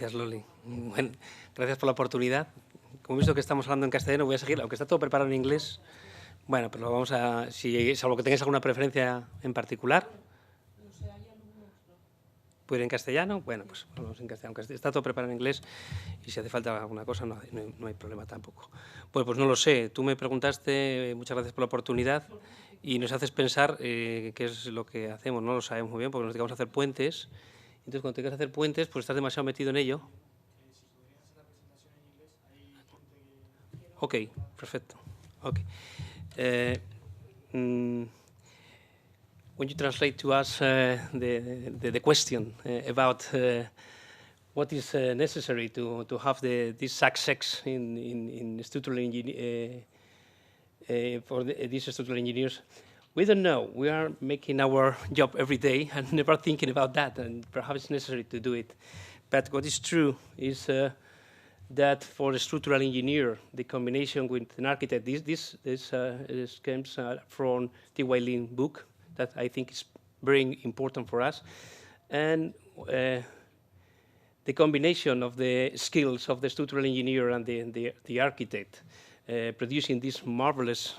Gracias, Loli. Bueno, gracias por la oportunidad. Como he visto que estamos hablando en castellano, voy a seguir, aunque está todo preparado en inglés. Bueno, pero lo vamos a, salvo que tengáis alguna preferencia en particular. ¿Puede ir en castellano? Bueno, pues vamos en castellano, aunque está todo preparado en inglés y si hace falta alguna cosa no hay problema tampoco. Pues no lo sé, tú me preguntaste, muchas gracias por la oportunidad y nos haces pensar qué es lo que hacemos, no lo sabemos muy bien porque nos dedicamos a hacer puentes. Entonces, cuando te quieres hacer puentes, pues estás demasiado metido en ello. Ok, perfecto. Okay. When you translate to us the question about what is necessary to have this success in structural engineering for these structural engineers, we don't know. We are making our job every day and never thinking about that, and perhaps it's necessary to do it. But what is true is that for a structural engineer, the combination with an architect, this comes from T.Y. Lin book that I think is very important for us. And the combination of the skills of the structural engineer and the architect producing these marvelous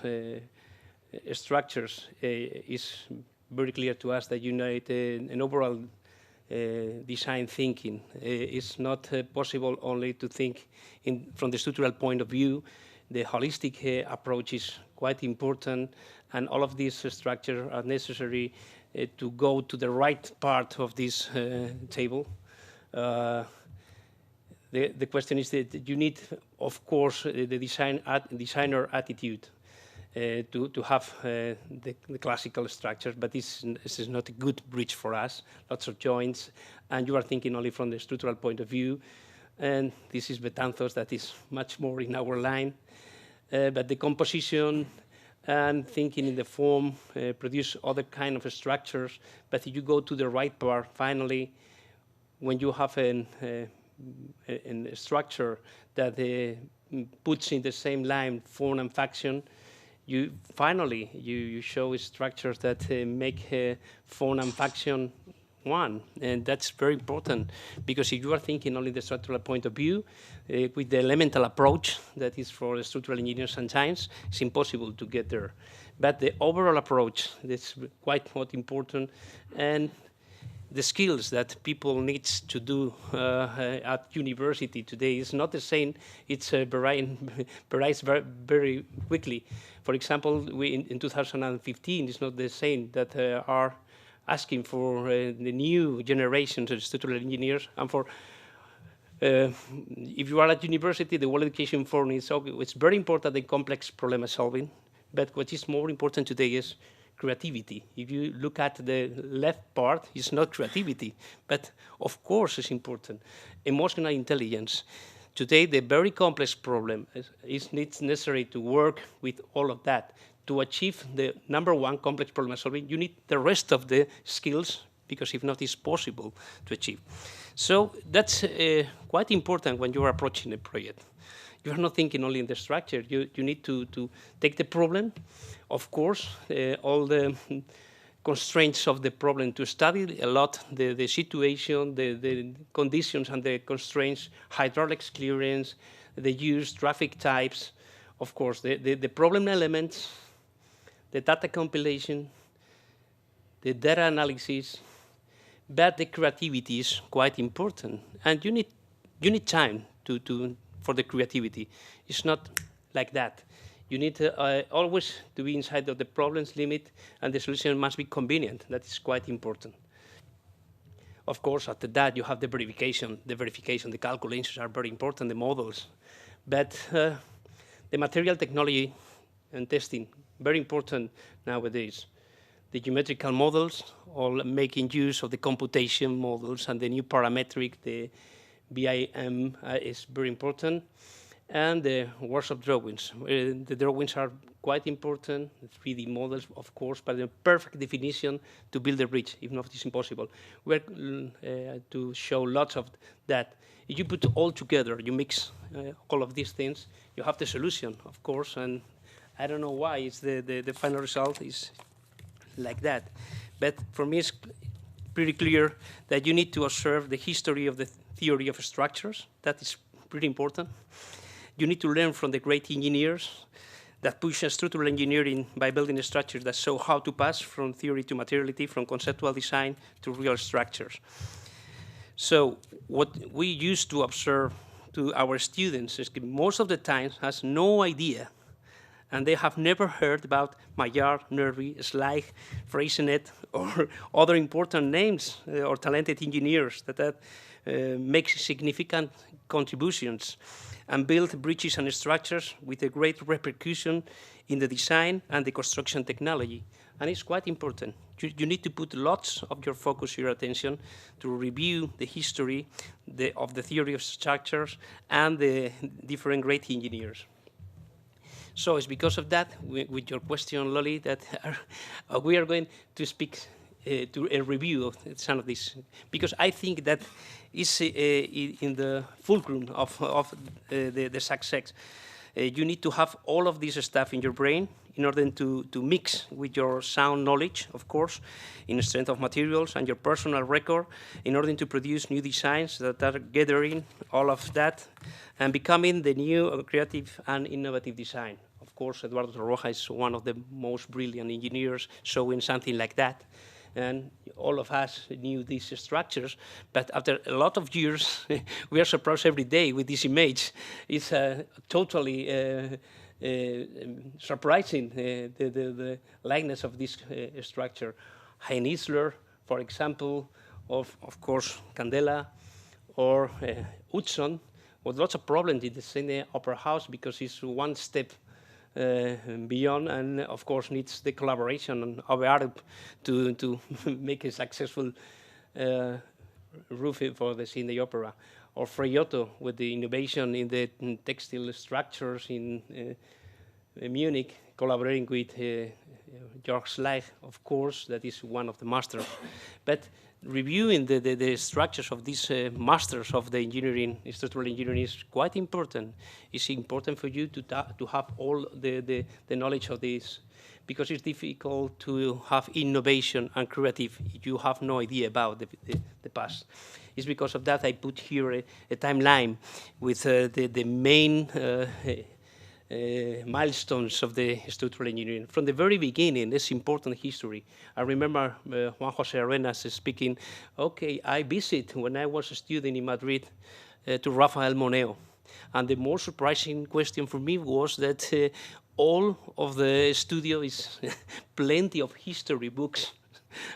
structures is very clear to us that you need an overall design thinking. It's not possible only to think from the structural point of view. The holistic approach is quite important, and all of these structures are necessary to go to the right part of this table. The question is that you need, of course, the designer attitude to have the classical structures, but this is not a good bridge for us, lots of joints, and you are thinking only from the structural point of view, and this is Betanzos that is much more in our line, but the composition and thinking in the form produce other kind of structures, but if you go to the right part, finally, when you have a structure that puts in the same line form and function, you show structures that make form and function one, and that's very important, because if you are thinking only the structural point of view, with the elemental approach that is for structural engineers and science, it's impossible to get there. But the overall approach is quite important, and the skills that people need to do at university today is not the same. It's varies very quickly. For example, in 2015, it's not the same that are asking for the new generations of structural engineers. And for if you are at university, the World Education Forum is it's very important, the complex problem solving. But what is more important today is creativity. If you look at the left part, it's not creativity, but of course it's important. Emotional intelligence. Today, the very complex problem is necessary to work with all of that. To achieve the number one complex problem solving, you need the rest of the skills, because if not, it's possible to achieve. So that's quite important when you are approaching a project. You are not thinking only in the structure. You need to take the problem, of course, all the constraints of the problem, to study a lot the situation, the conditions and the constraints, hydraulics clearance, the use, traffic types, of course, the problem elements, the data compilation, the data analysis, but the creativity is quite important. And you need time for the creativity. It's not like that. You need always to be inside of the problem's limit, and the solution must be convenient. That is quite important. Of course, after that, you have the verification. The calculations are very important, the models. But the material technology and testing, very important nowadays. The geometrical models, all making use of the computation models and the new parametric, the BIM is very important, and the workshop drawings. The drawings are quite important, the 3D models, of course, but the perfect definition to build a bridge. If not, it's impossible. We're to show lots of that. If you put all together, you mix all of these things, you have the solution, of course, and I don't know why it's the final result is like that. But for me, it's pretty clear that you need to observe the history of the theory of structures. That is pretty important. You need to learn from the great engineers that push structural engineering by building structures that show how to pass from theory to materiality, from conceptual design to real structures. So what we used to observe to our students is most of the time has no idea, and they have never heard about Maillard, Nervi, Schleich, Freyssinet, or other important names or talented engineers that make significant contributions and build bridges and structures with a great repercussion in the design and the construction technology. And it's quite important. You need to put lots of your focus, your attention, to review the history of the theory of structures and the different great engineers. So it's because of that, with your question, Lolly, that we are going to speak to a review of some of this, because I think that is in the fulcrum of the success. You need to have all of this stuff in your brain in order to mix with your sound knowledge, of course, in the strength of materials and your personal record, in order to produce new designs that are gathering all of that and becoming the new creative and innovative design. Of course, Eduardo Torroja is one of the most brilliant engineers showing something like that. And all of us knew these structures, but after a lot of years, we are surprised every day with this image. It's totally surprising, the likeness of this structure. Hein Isler, for example, of course, Candela, or Hudson, with lots of problems in the Sydney Opera House because it's one step beyond, and of course needs the collaboration of Arab to make a successful roof for the Sydney Opera. Or Freyotto with the innovation in the textile structures in Munich, collaborating with Georg Schleich, of course, that is one of the masters. But reviewing the structures of these masters of the engineering, structural engineering, is quite important. It's important for you to have all the knowledge of this, because it's difficult to have innovation and creative if you have no idea about the past. It's because of that I put here a timeline with the main milestones of the structural engineering. From the very beginning, this important history. I remember Juan José Arenas speaking, okay, I visit when I was a student in Madrid to Rafael Moneo. And the more surprising question for me was that all of the studio is plenty of history books.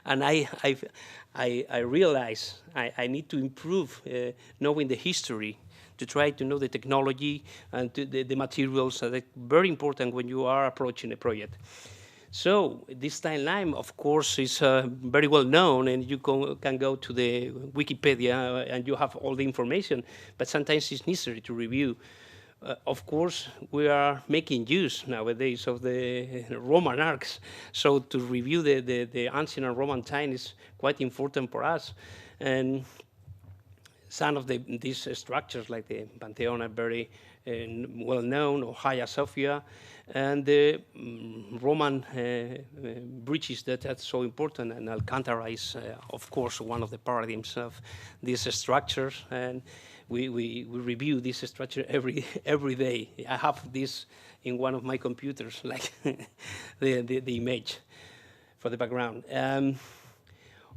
And I realized I need to improve knowing the history, to try to know the technology and the materials that are very important when you are approaching a project. So this timeline, of course, is very well known, and you can go to the Wikipedia and you have all the information, but sometimes it's necessary to review. Of course, we are making use nowadays of the Roman arcs, so to review the ancient and Roman time is quite important for us. And some of these structures, like the Pantheon, are very well known, or Hagia Sophia, and the Roman bridges that are so important. And Alcantara is, of course, one of the paradigms of these structures. And we review this structure every day. I have this in one of my computers, like the image for the background.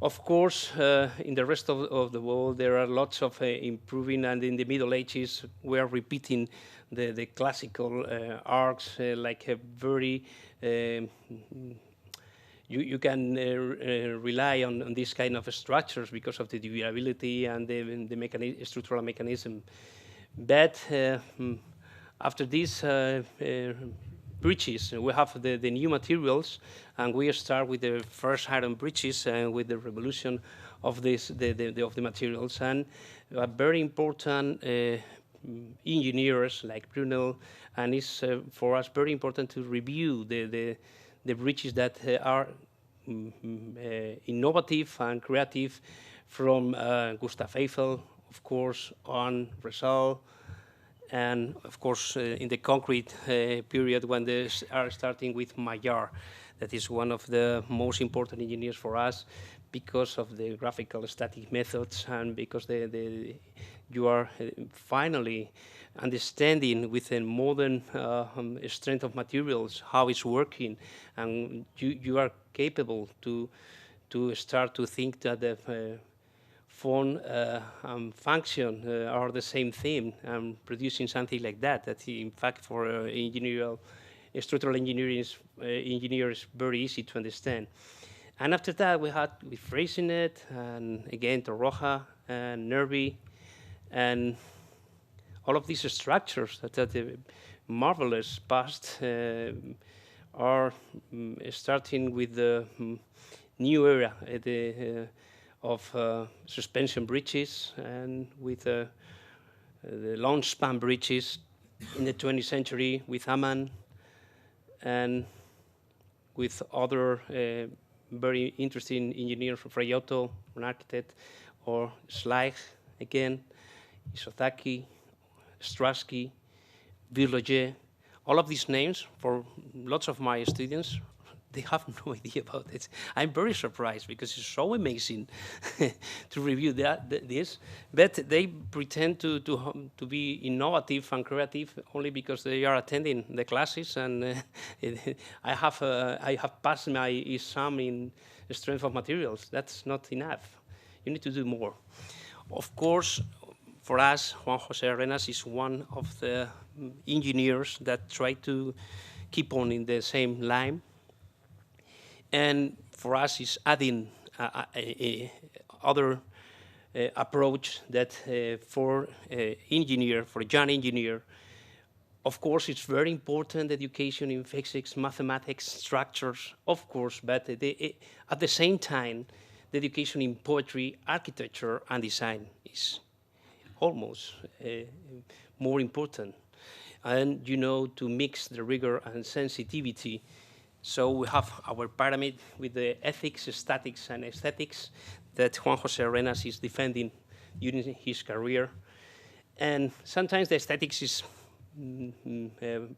Of course, in the rest of the world, there are lots of improving, and in the Middle Ages, we are repeating the classical arcs, like a very, you can rely on these kind of structures because of the durability and the structural mechanism. But after this bridges, we have the new materials, and we start with the first iron bridges and with the revolution of the materials. And very important engineers like Brunel, and it's for us very important to review the bridges that are innovative and creative, from Gustav Eiffel, of course, on Rizal, and of course in the concrete period when they are starting with Maillard. that is one of the most important engineers for us because of the graphical static methods and because you are finally understanding with a modern strength of materials how it's working, and you are capable to start to think that the form and function are the same thing, and producing something like that, that in fact for structural engineers very easy to understand. And after that we had with phrasing it, and again Torroja and Nervi, and all of these structures that the marvelous past are starting with the new era of suspension bridges, and with the long span bridges in the 20th century with Amman, and with other very interesting engineers from Freyotto, an architect, or Schleich again, Isozaki, Strassky, Villoger. All of these names, for lots of my students, they have no idea about it. I'm very surprised because it's so amazing to review this, but they pretend to be innovative and creative only because they are attending the classes, and I have passed my exam in strength of materials. That's not enough. You need to do more. Of course, for us, Juan José Arenas is one of the engineers that try to keep on in the same line. And for us, is adding other approach that for engineer, for a young engineer, of course, it's very important education in physics, mathematics, structures, of course, but at the same time, the education in poetry, architecture, and design is almost more important. And, you know, to mix the rigor and sensitivity. So we have our pyramid with the ethics, statics, and aesthetics that Juan José Arenas is defending during his career. And sometimes the aesthetics is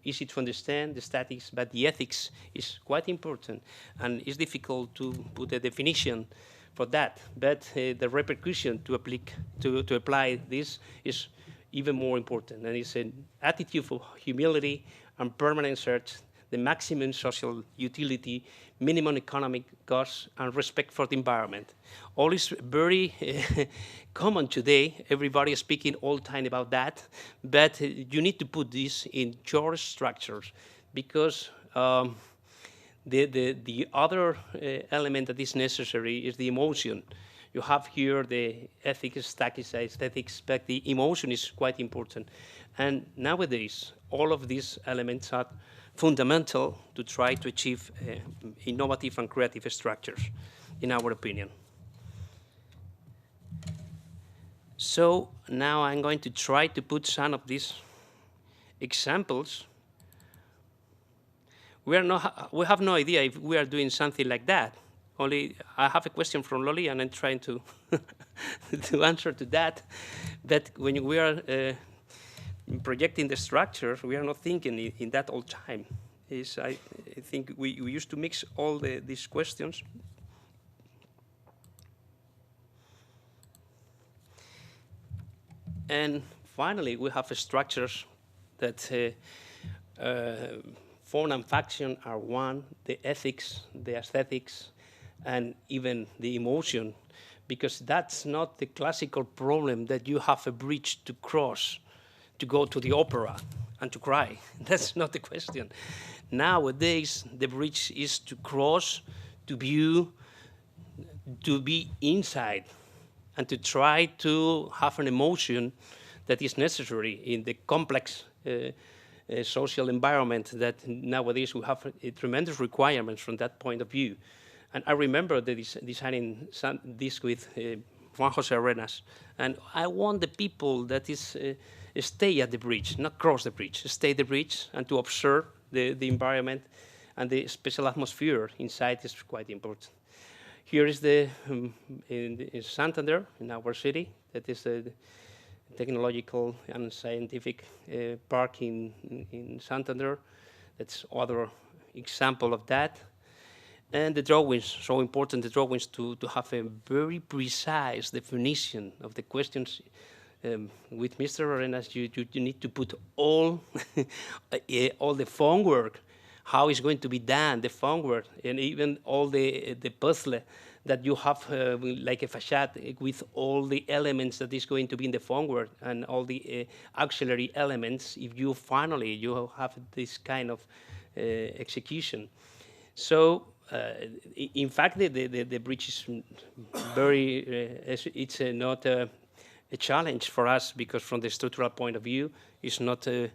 easy to understand, the statics, but the ethics is quite important, and it's difficult to put a definition for that. But the repercussion to apply this is even more important, and it's an attitude of humility and permanent search, the maximum social utility, minimum economic costs, and respect for the environment. All is very common today. Everybody is speaking all the time about that, but you need to put this in your structures, because the other element that is necessary is the emotion. You have here the ethics, statics, aesthetics, but the emotion is quite important. And nowadays, all of these elements are fundamental to try to achieve innovative and creative structures, in our opinion. So now I'm going to try to put some of these examples. We have no idea if we are doing something like that. Only I have a question from Loli, and I'm trying to to answer to that. But when we are projecting the structure, we are not thinking in that all time. I think we used to mix all these questions. And finally, we have structures that form and function are one, the ethics, the aesthetics, and even the emotion, because that's not the classical problem that you have a bridge to cross to go to the opera and to cry. That's not the question. Nowadays, the bridge is to cross, to view, to be inside, and to try to have an emotion that is necessary in the complex social environment that nowadays we have tremendous requirements from that point of view. And I remember designing this with Juan José Arenas, and I want the people that stay at the bridge, not cross the bridge, stay at the bridge, and to observe the environment, and the special atmosphere inside is quite important. Here is in Santander, in our city, that is the technological and scientific park in Santander. That's other example of that. And the drawings, so important, the drawings to have a very precise definition of the questions. With Mr. Arenas, you need to put all, all the phone work, how it's going to be done, the phone work, and even all the puzzle that you have like a facade with all the elements that is going to be in the phone work and all the auxiliary elements if you finally you have this kind of execution. So in fact, the bridge is very, it's not a challenge for us because from the structural point of view, it's not a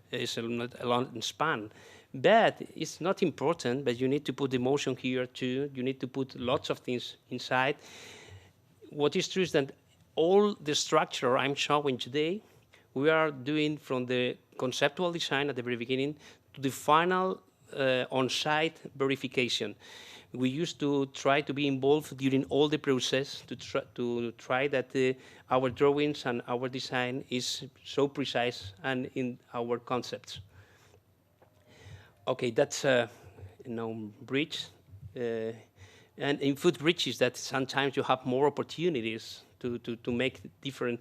long span. But it's not important, but you need to put the motion here too. You need to put lots of things inside. What is true is that all the structure I'm showing today, we are doing from the conceptual design at the very beginning to the final on-site verification. We used to try to be involved during all the process to try that our drawings and our design is so precise and in our concepts. Okay, that's bridge. And in footbridges, that sometimes you have more opportunities to make different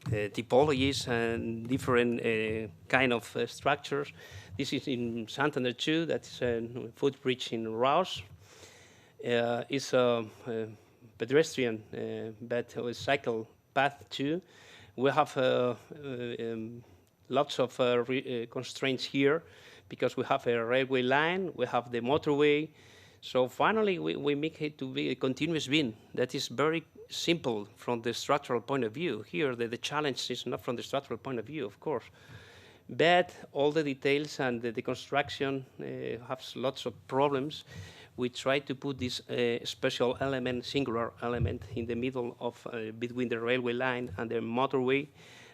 typologies and different kind of structures. This is in Santander too. That's a footbridge in Raus. It's a pedestrian but a cycle path too. We have lots of constraints here because we have a railway line, we have the motorway. So finally, we make it to be a continuous bin. That is very simple from the structural point of view. Here, the challenge is not from the structural point of view, of course. But all the details and the construction has lots of problems. We try to put this special element, singular element, in the middle of between the railway line and the motorway,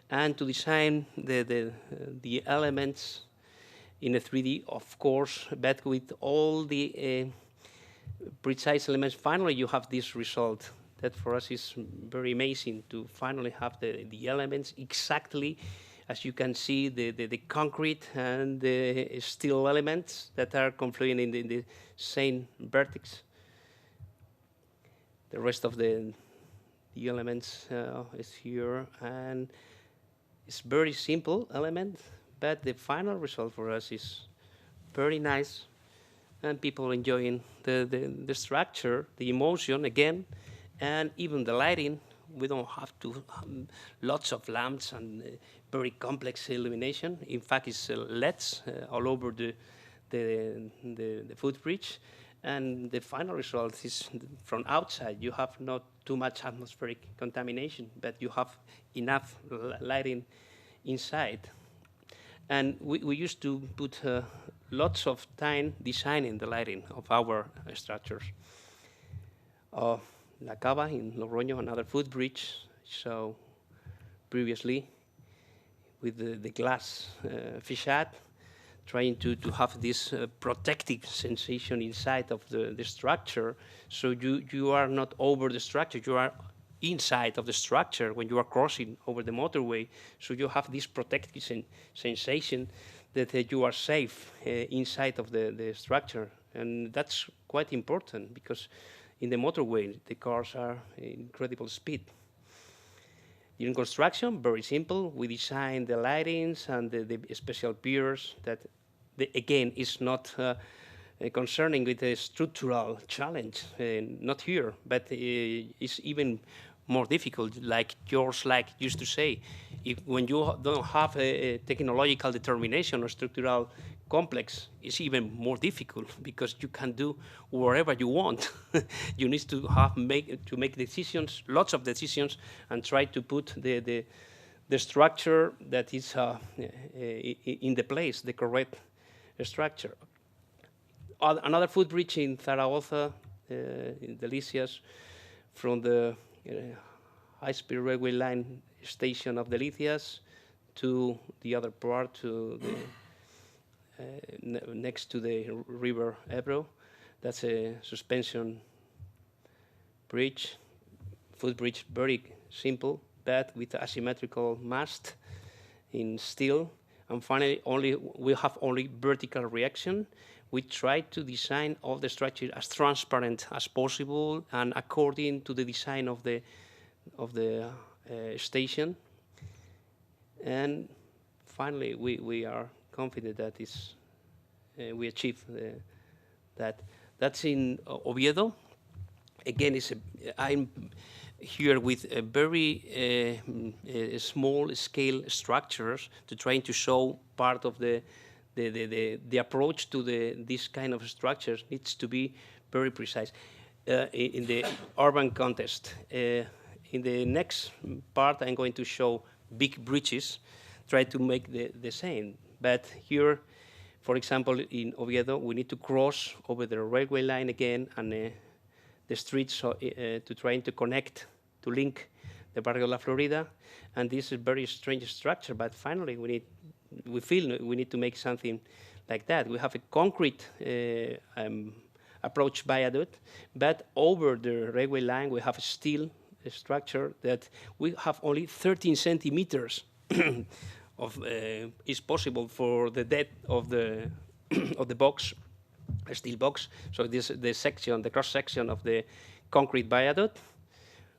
and to design the elements in a 3D, of course, but with all the precise elements. Finally, you have this result. That for us is very amazing to finally have the elements exactly as you can see, the concrete and the steel elements that are confluent in the same vertex. The rest of the elements is here, and it's very simple element, but the final result for us is very nice, and people enjoying the structure, the emotion again, and even the lighting. We don't have to lots of lamps and very complex illumination. In fact, it's LEDs all over the footbridge, and the final result is from outside. You have not too much atmospheric contamination, but you have enough lighting inside. And we used to put lots of time designing the lighting of our structures. La Kaaba in Logroño, another footbridge, so previously with the glass facade, trying to have this protective sensation inside of the structure, so you are not over the structure, you are inside of the structure when you are crossing over the motorway, so you have this protective sensation that you are safe inside of the structure, and that's quite important because in the motorway, the cars are incredible speed. In construction, very simple. We design the lightings and the special piers that, again, is not concerning with a structural challenge. Not here, but it's even more difficult, like George used to say. When you don't have a technological determination or structural complex, it's even more difficult because you can do whatever you want. You need to make decisions, lots of decisions, and try to put the structure that is in the place, the correct structure. Another footbridge in Zaragoza, in Delicias, from the high-speed railway line station of Delicias to the other part, to the next to the river Ebro. That's a suspension bridge, footbridge, very simple, but with asymmetrical mast in steel. And finally, we have only vertical reaction. We try to design all the structure as transparent as possible and according to the design of the station. And finally, we are confident that we achieve that. That's in Oviedo. Again, I'm here with a very small-scale structures to trying to show part of the approach to this kind of structures needs to be very precise in the urban context. In the next part, I'm going to show big bridges, try to make the same. But here, for example, in Oviedo, we need to cross over the railway line again and the streets to trying to connect, to link the Barrio La Florida. And this is a very strange structure, but finally we feel we need to make something like that. We have a concrete approach viaduct, but over the railway line we have a steel structure that we have only 13 centimeters of is possible for the depth of the of the box, a steel box. So this the cross section of the concrete viaduct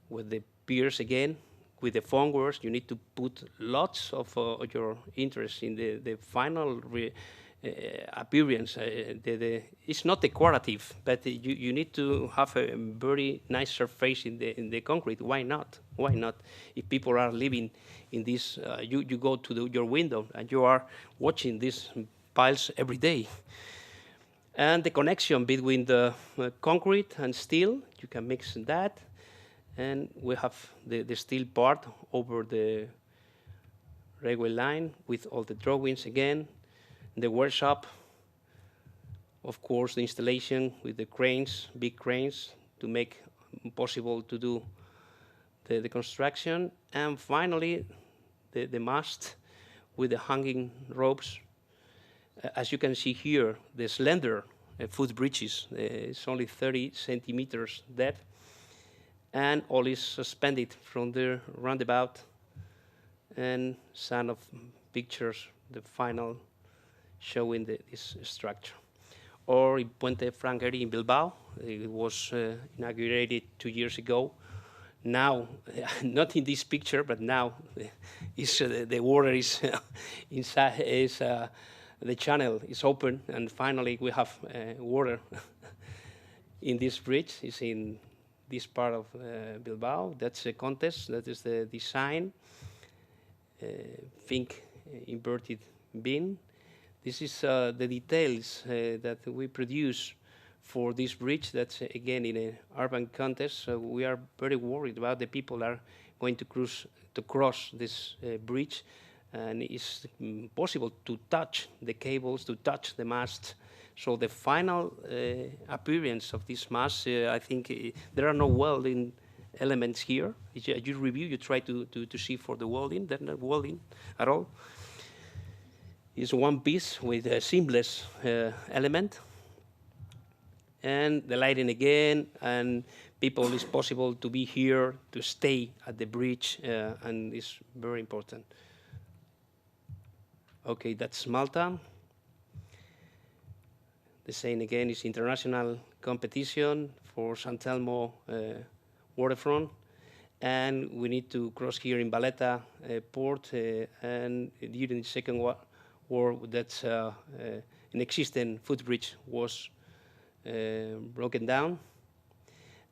with the piers again. With the formworks, you need to put lots of your interest in the final appearance. It's not decorative, but you need to have a very nice surface in the concrete. Why not? Why not? If people are living in this, you go to your window and you are watching these piles every day. And the connection between the concrete and steel, you can mix that. And we have the steel part over the railway line with all the drawings again. The workshop, of course, the installation with the cranes, big cranes, to make possible to do the construction. And finally, the mast with the hanging ropes. As you can see here, the slender footbridges, it's only 30 centimeters depth. And all is suspended from the roundabout, and some of pictures, the final showing this structure. Or in Puente Franqueri in Bilbao, it was inaugurated 2 years ago. Now, not in this picture, but now the water is inside, the channel is open, and finally we have water in this bridge. It's in this part of Bilbao. That's a contest. That is the design. Think inverted bin. This is the details that we produce for this bridge. That's again in an urban context. So we are very worried about the people are going to cross this bridge, and it's possible to touch the cables, to touch the masts. So the final appearance of this mast, I think there are no welding elements here. You review, you try to see for the welding. There's no welding at all. It's one piece with a seamless element. And the lighting again, and people, it's possible to be here, to stay at the bridge, and it's very important. Okay, that's Malta. The same again is international competition for San Telmo waterfront, and we need to cross here in Valletta port. And during the Second War, that's an existing footbridge was broken down,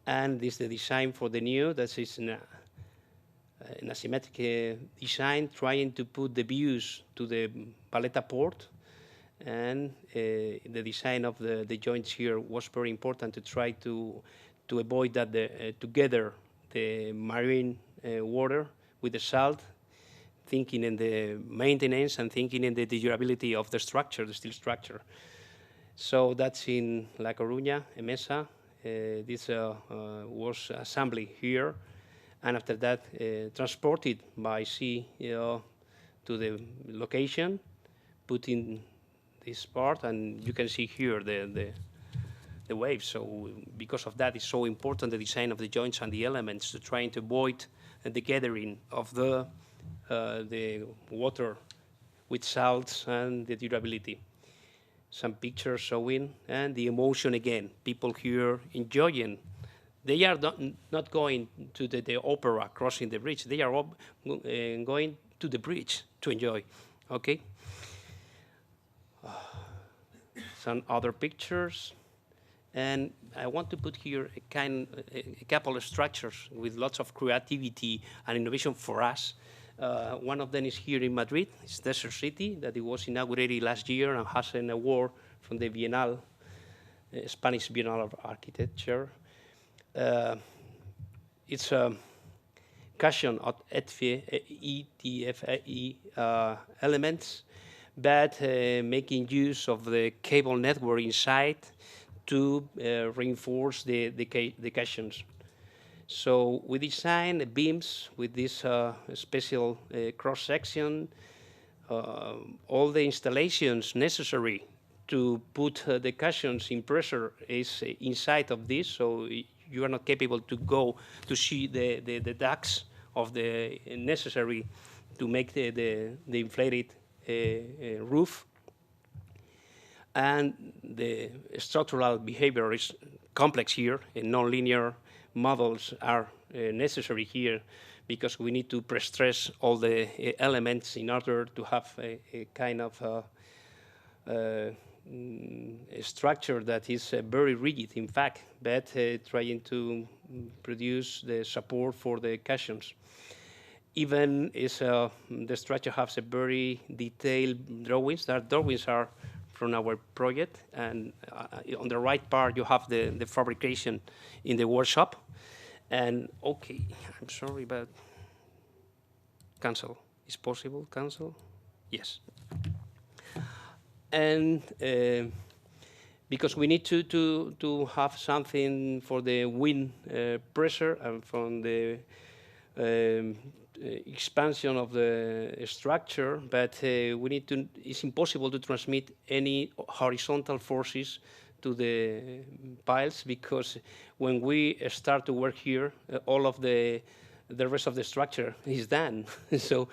and this is the design for the new. That is an asymmetric design, trying to put the views to the Valletta port. And the design of the joints here was very important to try to avoid that together the marine water with the salt, thinking in the maintenance and thinking in the durability of the structure, the steel structure. So that's in La Coruña, Emesa. This was assembly here, and after that transported by sea to the location, put in this part, and you can see here the waves. So because of that, it's so important the design of the joints and the elements to trying to avoid the gathering of the water with salts and the durability. Some pictures showing, and the emotion again. People here enjoying. They are not going to the opera, crossing the bridge. They are going to the bridge to enjoy, okay? Some other pictures. And I want to put here a couple of structures with lots of creativity and innovation for us. One of them is here in Madrid. It's Desert City, that it was inaugurated last year and has an award from the Bienal, Spanish Bienal of Architecture. It's a cushion of ETFE elements, but making use of the cable network inside to reinforce the cushions. So we design beams with this special cross-section, all the installations necessary to put the cushions in pressure is inside of this, so you are not capable to go to see the ducts of the necessary to make the inflated roof. And the structural behavior is complex here, and nonlinear models are necessary here because we need to pre-stress all the elements in order to have a kind of a structure that is very rigid, in fact, but trying to produce the support for the cushions. Even is the structure has a very detailed drawings. That drawings are from our project, and on the right part you have the fabrication in the workshop. And okay, I'm sorry, but cancel. Is possible cancel? Yes. And because we need to have something for the wind pressure and from the expansion of the structure, but we need to, it's impossible to transmit any horizontal forces to the piles, because when we start to work here, all of the rest of the structure is done. So,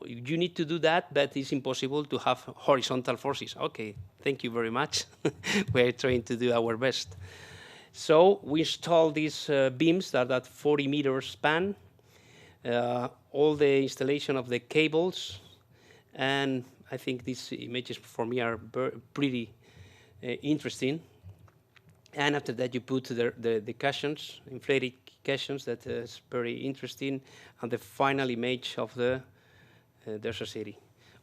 you need to do that, but it's impossible to have horizontal forces. Okay, thank you very much. We're trying to do our best. So we install these beams that are 40 meters span, all the installation of the cables, and I think these images for me are pretty interesting. And after that, you put the cushions, inflated cushions, that is very interesting, and the final image of the Desert City,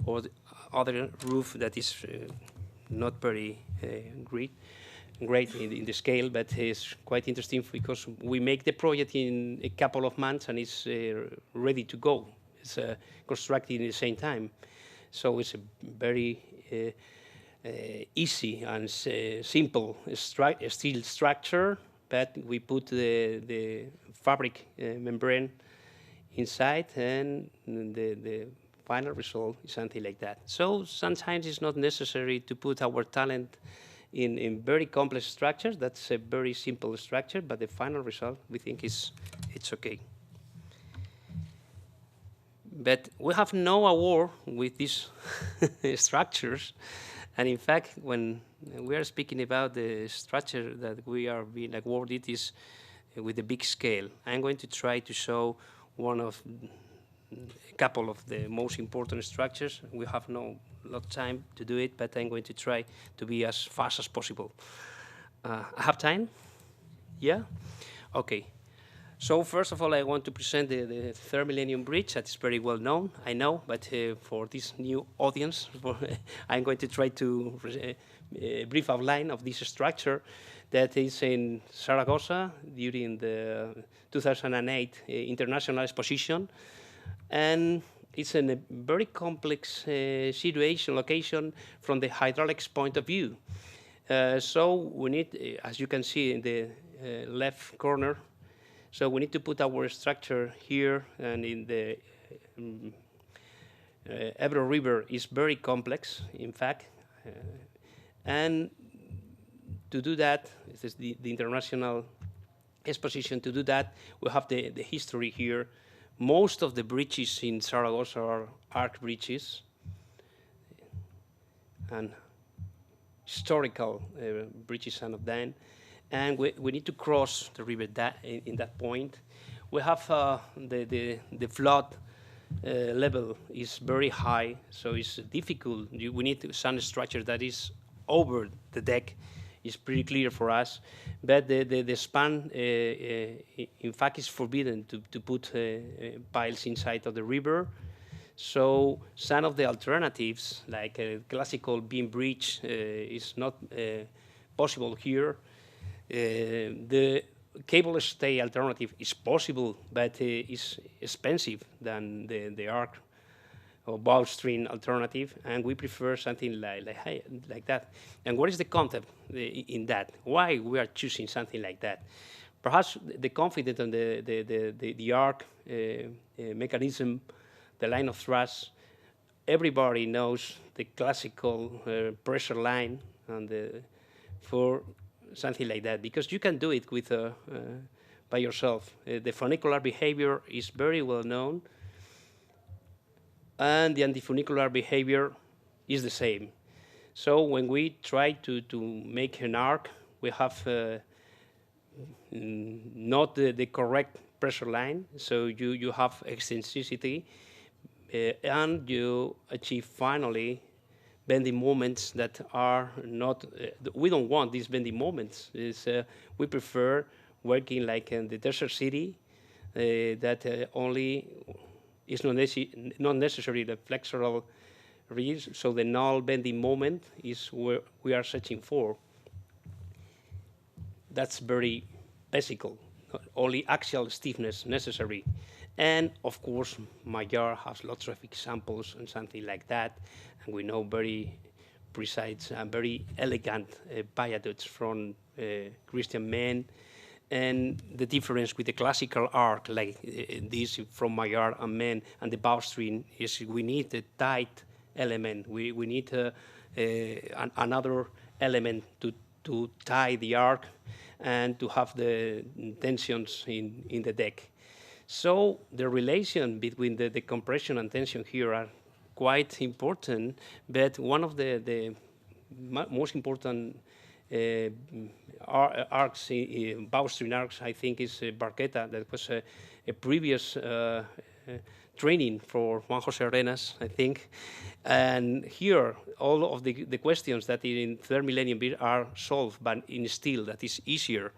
or the other roof that is not very great in the scale, but is quite interesting because we make the project in a couple of months and it's ready to go. It's constructed in the same time. So it's a very easy and simple steel structure, but we put the fabric membrane inside, and the final result is something like that. So sometimes it's not necessary to put our talent in very complex structures. That's a very simple structure, but the final result, we think, it's okay. But we have no award with these structures. And in fact, when we are speaking about the structure that we are being awarded is with a big scale. I'm going to try to show a couple of the most important structures. We have no lot of time to do it, but I'm going to try to be as fast as possible. I have time? Yeah? Okay. So first of all, I want to present the third Millennium Bridge. That is very well known, I know, but for this new audience, I'm going to try to brief outline of this structure that is in Zaragoza during the 2008 International Exposition. And it's in a very complex situation, location from the hydraulics point of view. So we need, as you can see in the left corner, so we need to put our structure here, and in the Ebro River is very complex, in fact. And to do that, this is the international exposition. To do that, we have the history here. Most of the bridges in Zaragoza are arch bridges. and historical bridges, some of them, and we need to cross the river in that point. We have the flood level is very high, so it's difficult. We need some structure that is over the deck. It's pretty clear for us, but the span, in fact, is forbidden to put piles inside of the river. So some of the alternatives, like a classical beam bridge, is not possible here. The cable stay alternative is possible, but is expensive than the arc or bowstring alternative, and we prefer something like that. And what is the concept in that? Why we are choosing something like that? Perhaps the confidence on the arc mechanism, the line of thrust. Everybody knows the classical pressure line and for something like that, because you can do it with by yourself. The funicular behavior is very well known, and the antifunicular behavior is the same. So when we try to make an arc, we have not the correct pressure line, so you have eccentricity, and you achieve finally bending moments that are not, we don't want these bending moments. We prefer working like in the desert city, that only is not necessarily the flexural ridge, so the null bending moment is where we are searching for. That's very basic, only axial stiffness necessary. And of course, Magyar has lots of examples and something like that, and we know very precise and very elegant viaducts from Christian men. And the difference with the classical arc, like this from Magyar and men, and the bowstring is we need a tight element. We need another element to tie the arc and to have the tensions in the deck. So the relation between the compression and tension here are quite important, but one of the most important arcs, bowstring arcs, I think, is Barqueta. That was a previous training for Juan José Arenas, I think. And here, all of the questions that in third millennium are solved, but in steel, that is easier,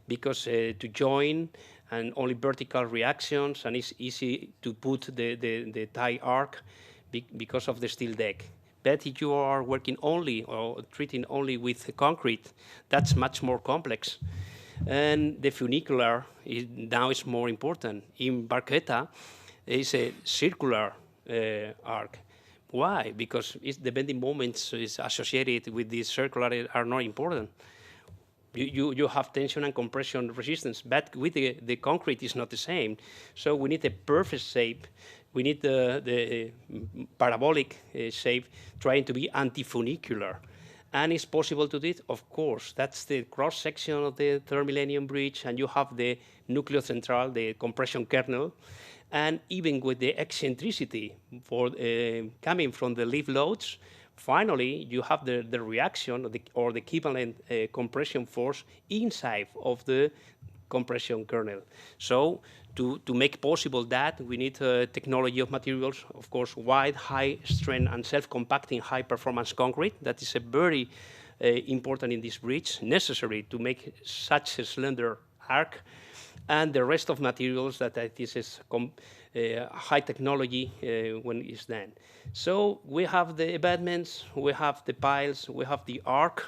because to join and only vertical reactions, and it's easy to put the tie arc because of the steel deck. But if you are working only or treating only with concrete, that's much more complex. And the funicular now is more important. In Barqueta, it's a circular arc. Why? Because the bending moments is associated with this circular are not important. You have tension and compression resistance, but with the concrete is not the same. So we need a perfect shape. We need the parabolic shape trying to be antifunicular. And it's possible to do it, of course. That's the cross-section of the third millennium bridge, and you have the nucleo central, the compression kernel, and even with the eccentricity for coming from the leaf loads, finally, you have the reaction or the equivalent compression force inside of the compression kernel. So to make possible that, we need technology of materials, of course, wide, high strength and self-compacting high performance concrete. That is a very important in this bridge, necessary to make such a slender arc. And the rest of materials that this is high technology when it's done. So we have the abutments, we have the piles, we have the arc,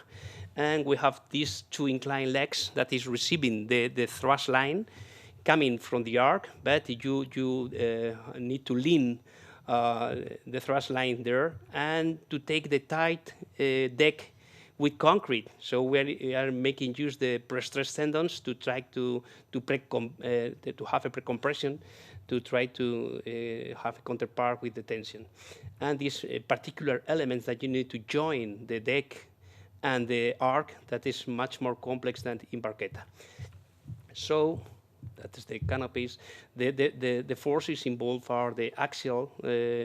and we have these two inclined legs that is receiving the thrust line coming from the arc, but you need to lean the thrust line there and to take the tight deck with concrete. So we are making use the pre-stress tendons to try to have a pre-compression to try to have a counterpart with the tension. And these particular elements that you need to join the deck and the arc, that is much more complex than in Barqueta. So that is the canopies. The forces involved are the axial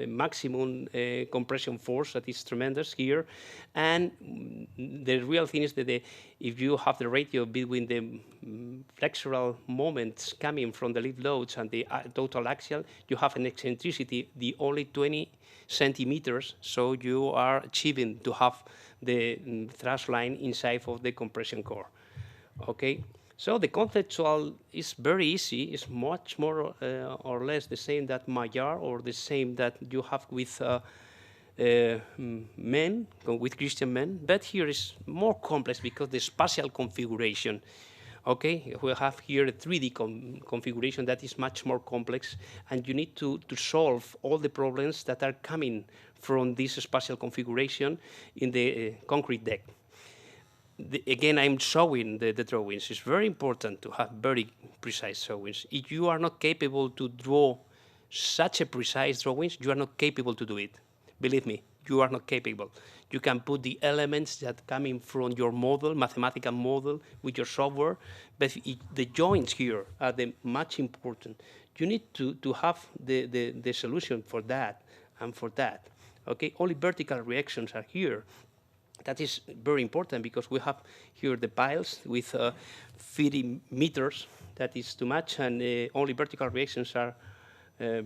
maximum compression force that is tremendous here, and the real thing is that if you have the ratio between the flexural moments coming from the lift loads and the total axial, you have an eccentricity the only 20 centimeters, so you are achieving to have the thrust line inside of the compression core. Okay, so the conceptual is very easy. It's much more or less the same that Maillard or the same that you have with men, with Christian men, but here is more complex because the spatial configuration. Okay, we have here a 3D configuration that is much more complex, and you need to solve all the problems that are coming from this spatial configuration in the concrete deck. Again, I'm showing the drawings. It's very important to have very precise drawings. If you are not capable to draw such a precise drawings, you are not capable to do it. Believe me, you are not capable. You can put the elements that coming from your model, mathematical model, with your software, but the joints here are the much important. You need to have the solution for that and for that. Okay, only vertical reactions are here. That is very important because we have here the piles with 50 meters. That is too much, and only vertical reactions are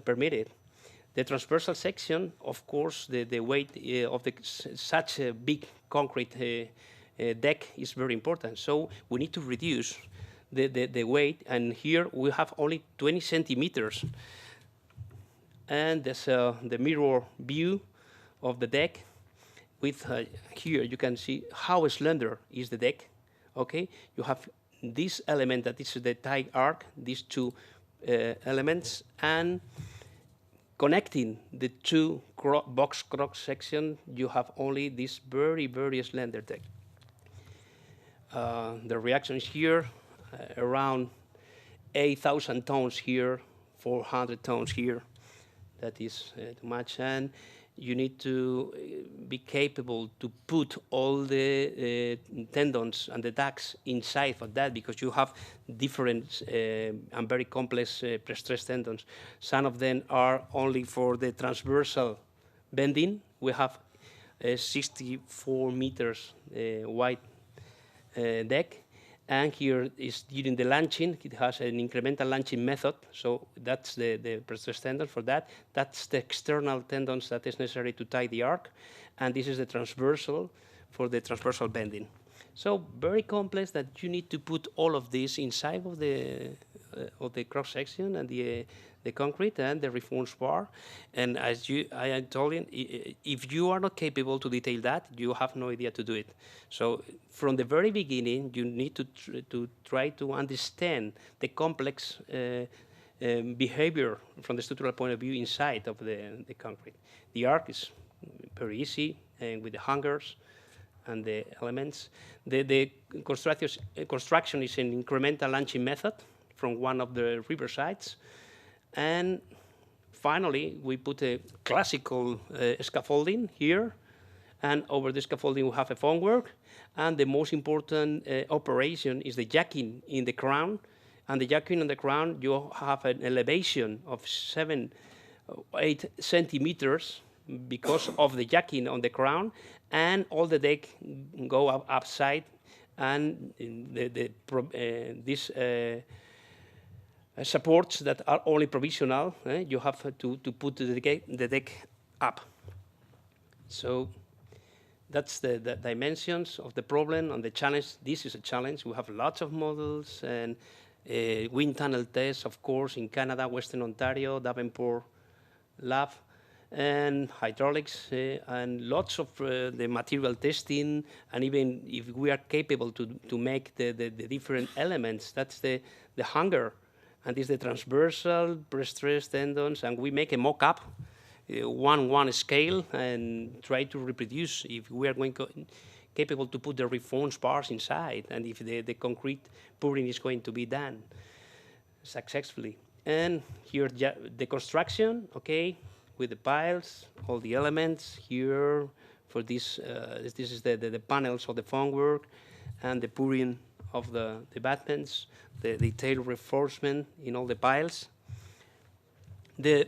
permitted. The transversal section, of course, the weight of such a big concrete deck is very important. So we need to reduce the weight, and here we have only 20 centimeters. And there's the mirror view of the deck. With here, you can see how slender is the deck. Okay, you have this element that is the tie arc, these two elements, and connecting the two box cross section, you have only this very, very slender deck. The reactions here, around 8,000 tons here, 400 tons here. That is too much, and you need to be capable to put all the tendons and the ducts inside of that, because you have different and very complex pre-stressed tendons. Some of them are only for the transversal bending. We have a 64 meters wide deck. And here is during the launching, it has an incremental launching method. So that's the pre-stressed tendon for that. That's the external tendons that is necessary to tie the arc. And this is the transversal for the transversal bending. So very complex that you need to put all of this inside of the cross section and the concrete and the reforms bar. And as I told you, if you are not capable to detail that, you have no idea to do it. So from the very beginning, you need to try to understand the complex behavior from the structural point of view inside of the concrete. The arc is very easy, and with the hangers and the elements. The construction is an incremental launching method from one of the river sides. And finally, we put a classical scaffolding here. And over the scaffolding, we have a formwork. And the most important operation is the jacking in the crown. And the jacking on the crown, you have an elevation of 7 or 8 centimeters because of the jacking on the crown. And all the deck go upside. And this supports that are only provisional, you have to put the deck up. So that's the dimensions of the problem and the challenge. This is a challenge. We have lots of models and wind tunnel tests, of course, in Canada, Western Ontario, Davenport Lab, and hydraulics, and lots of the material testing, and even if we are capable to make the different elements, that's the hanger. And this is the transversal pre-stressed tendons, and we make a mock-up, 1:1 scale, and try to reproduce if we are capable to put the reforms bars inside, and if the concrete pouring is going to be done successfully. And here the construction, okay, with the piles, all the elements here for this. This is the panels of the formwork and the pouring of the battlements, the detailed reinforcement in all the piles, the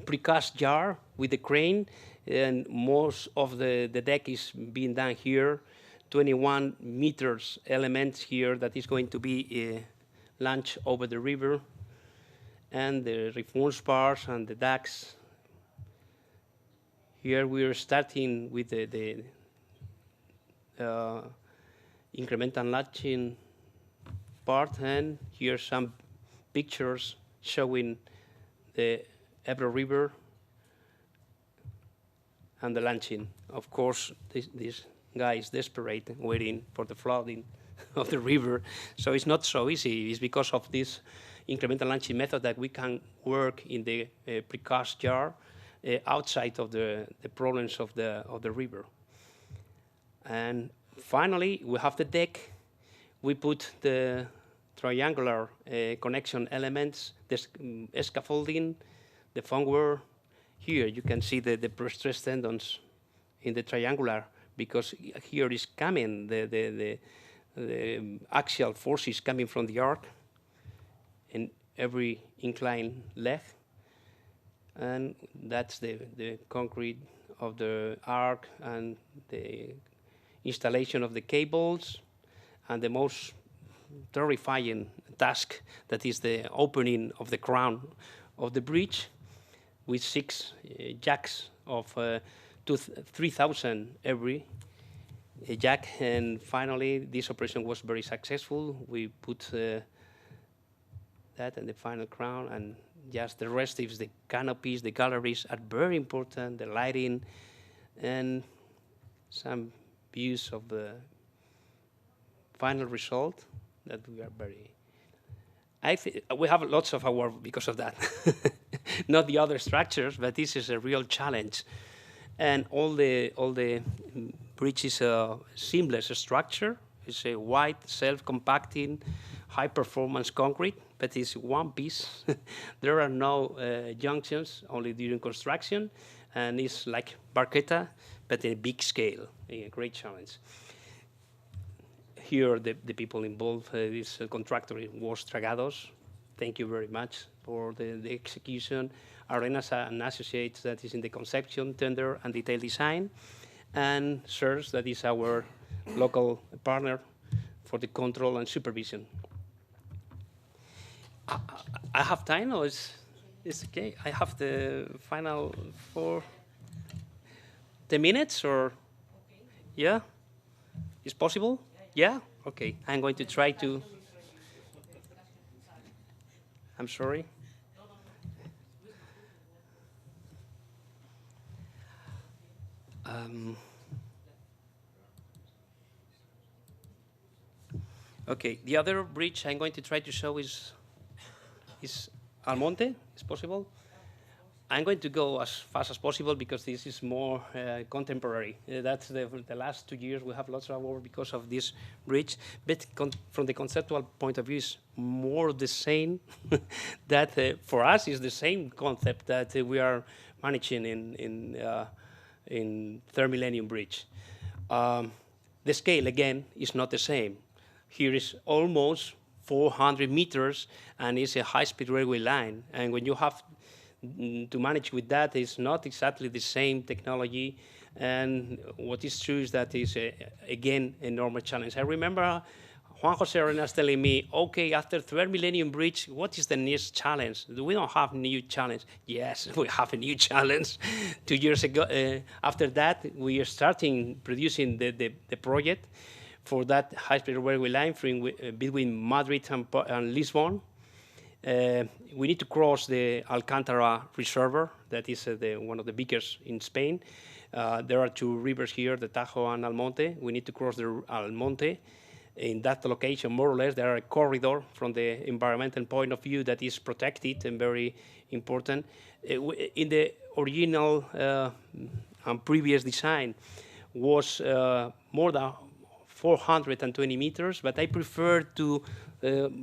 precast jar with the crane, and most of the deck is being done here. 21 meters elements here that is going to be launched over the river, and the reinforced parts and the decks. Here we are starting with the incremental latching part, and here some pictures showing the Ebro River and the launching. Of course, this guy is desperate, waiting for the flooding of the river. So it's not so easy. It's because of this incremental launching method that we can work in the precast jar outside of the problems of the river. And finally, we have the deck. We put the triangular connection elements, the scaffolding, the foamware. Here you can see the stress tendons in the triangular, because here is coming the axial forces coming from the arc in every inclined leg. And that's the concrete of the arc and the installation of the cables, and the most terrifying task, that is the opening of the crown of the bridge with 6 jacks of 3,000 every jack. And finally, this operation was very successful. We put that and the final crown, and just the rest is the canopies. The galleries are very important, the lighting, and some views of the final result that we are very... we have lots of our work because of that. Not the other structures, but this is a real challenge. And all the bridge is a seamless structure. It's a white, self-compacting, high-performance concrete, but it's one piece. There are no junctions, only during construction, and it's like barchetta, but in a big scale, a great challenge. Here, the people involved, this contractor was Tragados. Thank you very much for the execution. Arenas and Associates, that is in the conception, tender, and detail design. And SERS, that is our local partner for the control and supervision. I have time, or it's okay? I have the final 10 minutes, or? Yeah? Is possible? Yeah? Okay. I'm going to try to... I'm sorry. Okay, the other bridge I'm going to try to show is Almonte. Is possible? I'm going to go as fast as possible because this is more contemporary. That's the last 2 years we have lots of work because of this bridge. But from the conceptual point of view, it's more the same. That for us is the same concept that we are managing in third Millennium Bridge. The scale again is not the same. Here is almost 400 meters, and it's a high-speed railway line. And when you have to manage with that, it's not exactly the same technology. And what is true is that is, again, an enormous challenge. I remember Juan José Arenas telling me, okay, after third Millennium Bridge, what is the next challenge? We don't have new challenge. Yes, we have a new challenge. 2 years ago, after that, we are starting producing the project for that high-speed railway line between Madrid and Lisbon. We need to cross the Alcántara Reservoir, that is one of the biggest in Spain. There are 2 rivers here, the Tajo and Almonte. We need to cross the Almonte. In that location, more or less, there are a corridor from the environmental point of view that is protected and very important. In the original and previous design was more than 420 meters, but I prefer to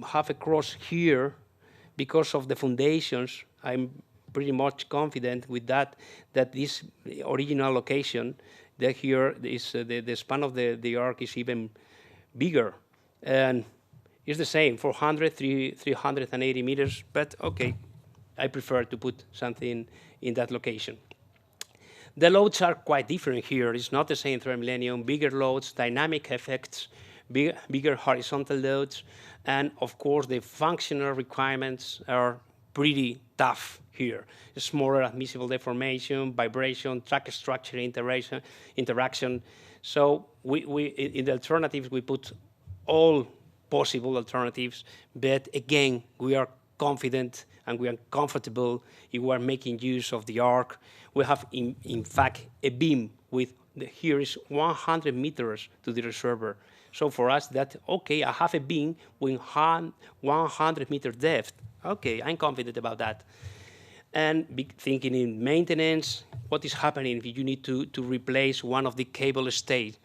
have a cross here because of the foundations. I'm pretty much confident with that this original location, that here is the span of the arc is even bigger. And it's the same, 400, 380 meters, but okay, I prefer to put something in that location. The loads are quite different here. It's not the same through Millennium. Bigger loads, dynamic effects, bigger horizontal loads, and of course the functional requirements are pretty tough here. Smaller admissible deformation, vibration, track structure interaction. So in the alternatives, we put all possible alternatives, but again, we are confident and we are comfortable if we are making use of the arc. We have, in fact, a beam with, here is 100 meters to the reservoir. So for us, that, okay, I have a beam with 100 meter depth. Okay, I'm confident about that. And thinking in maintenance, what is happening if you need to replace one of the cable stays?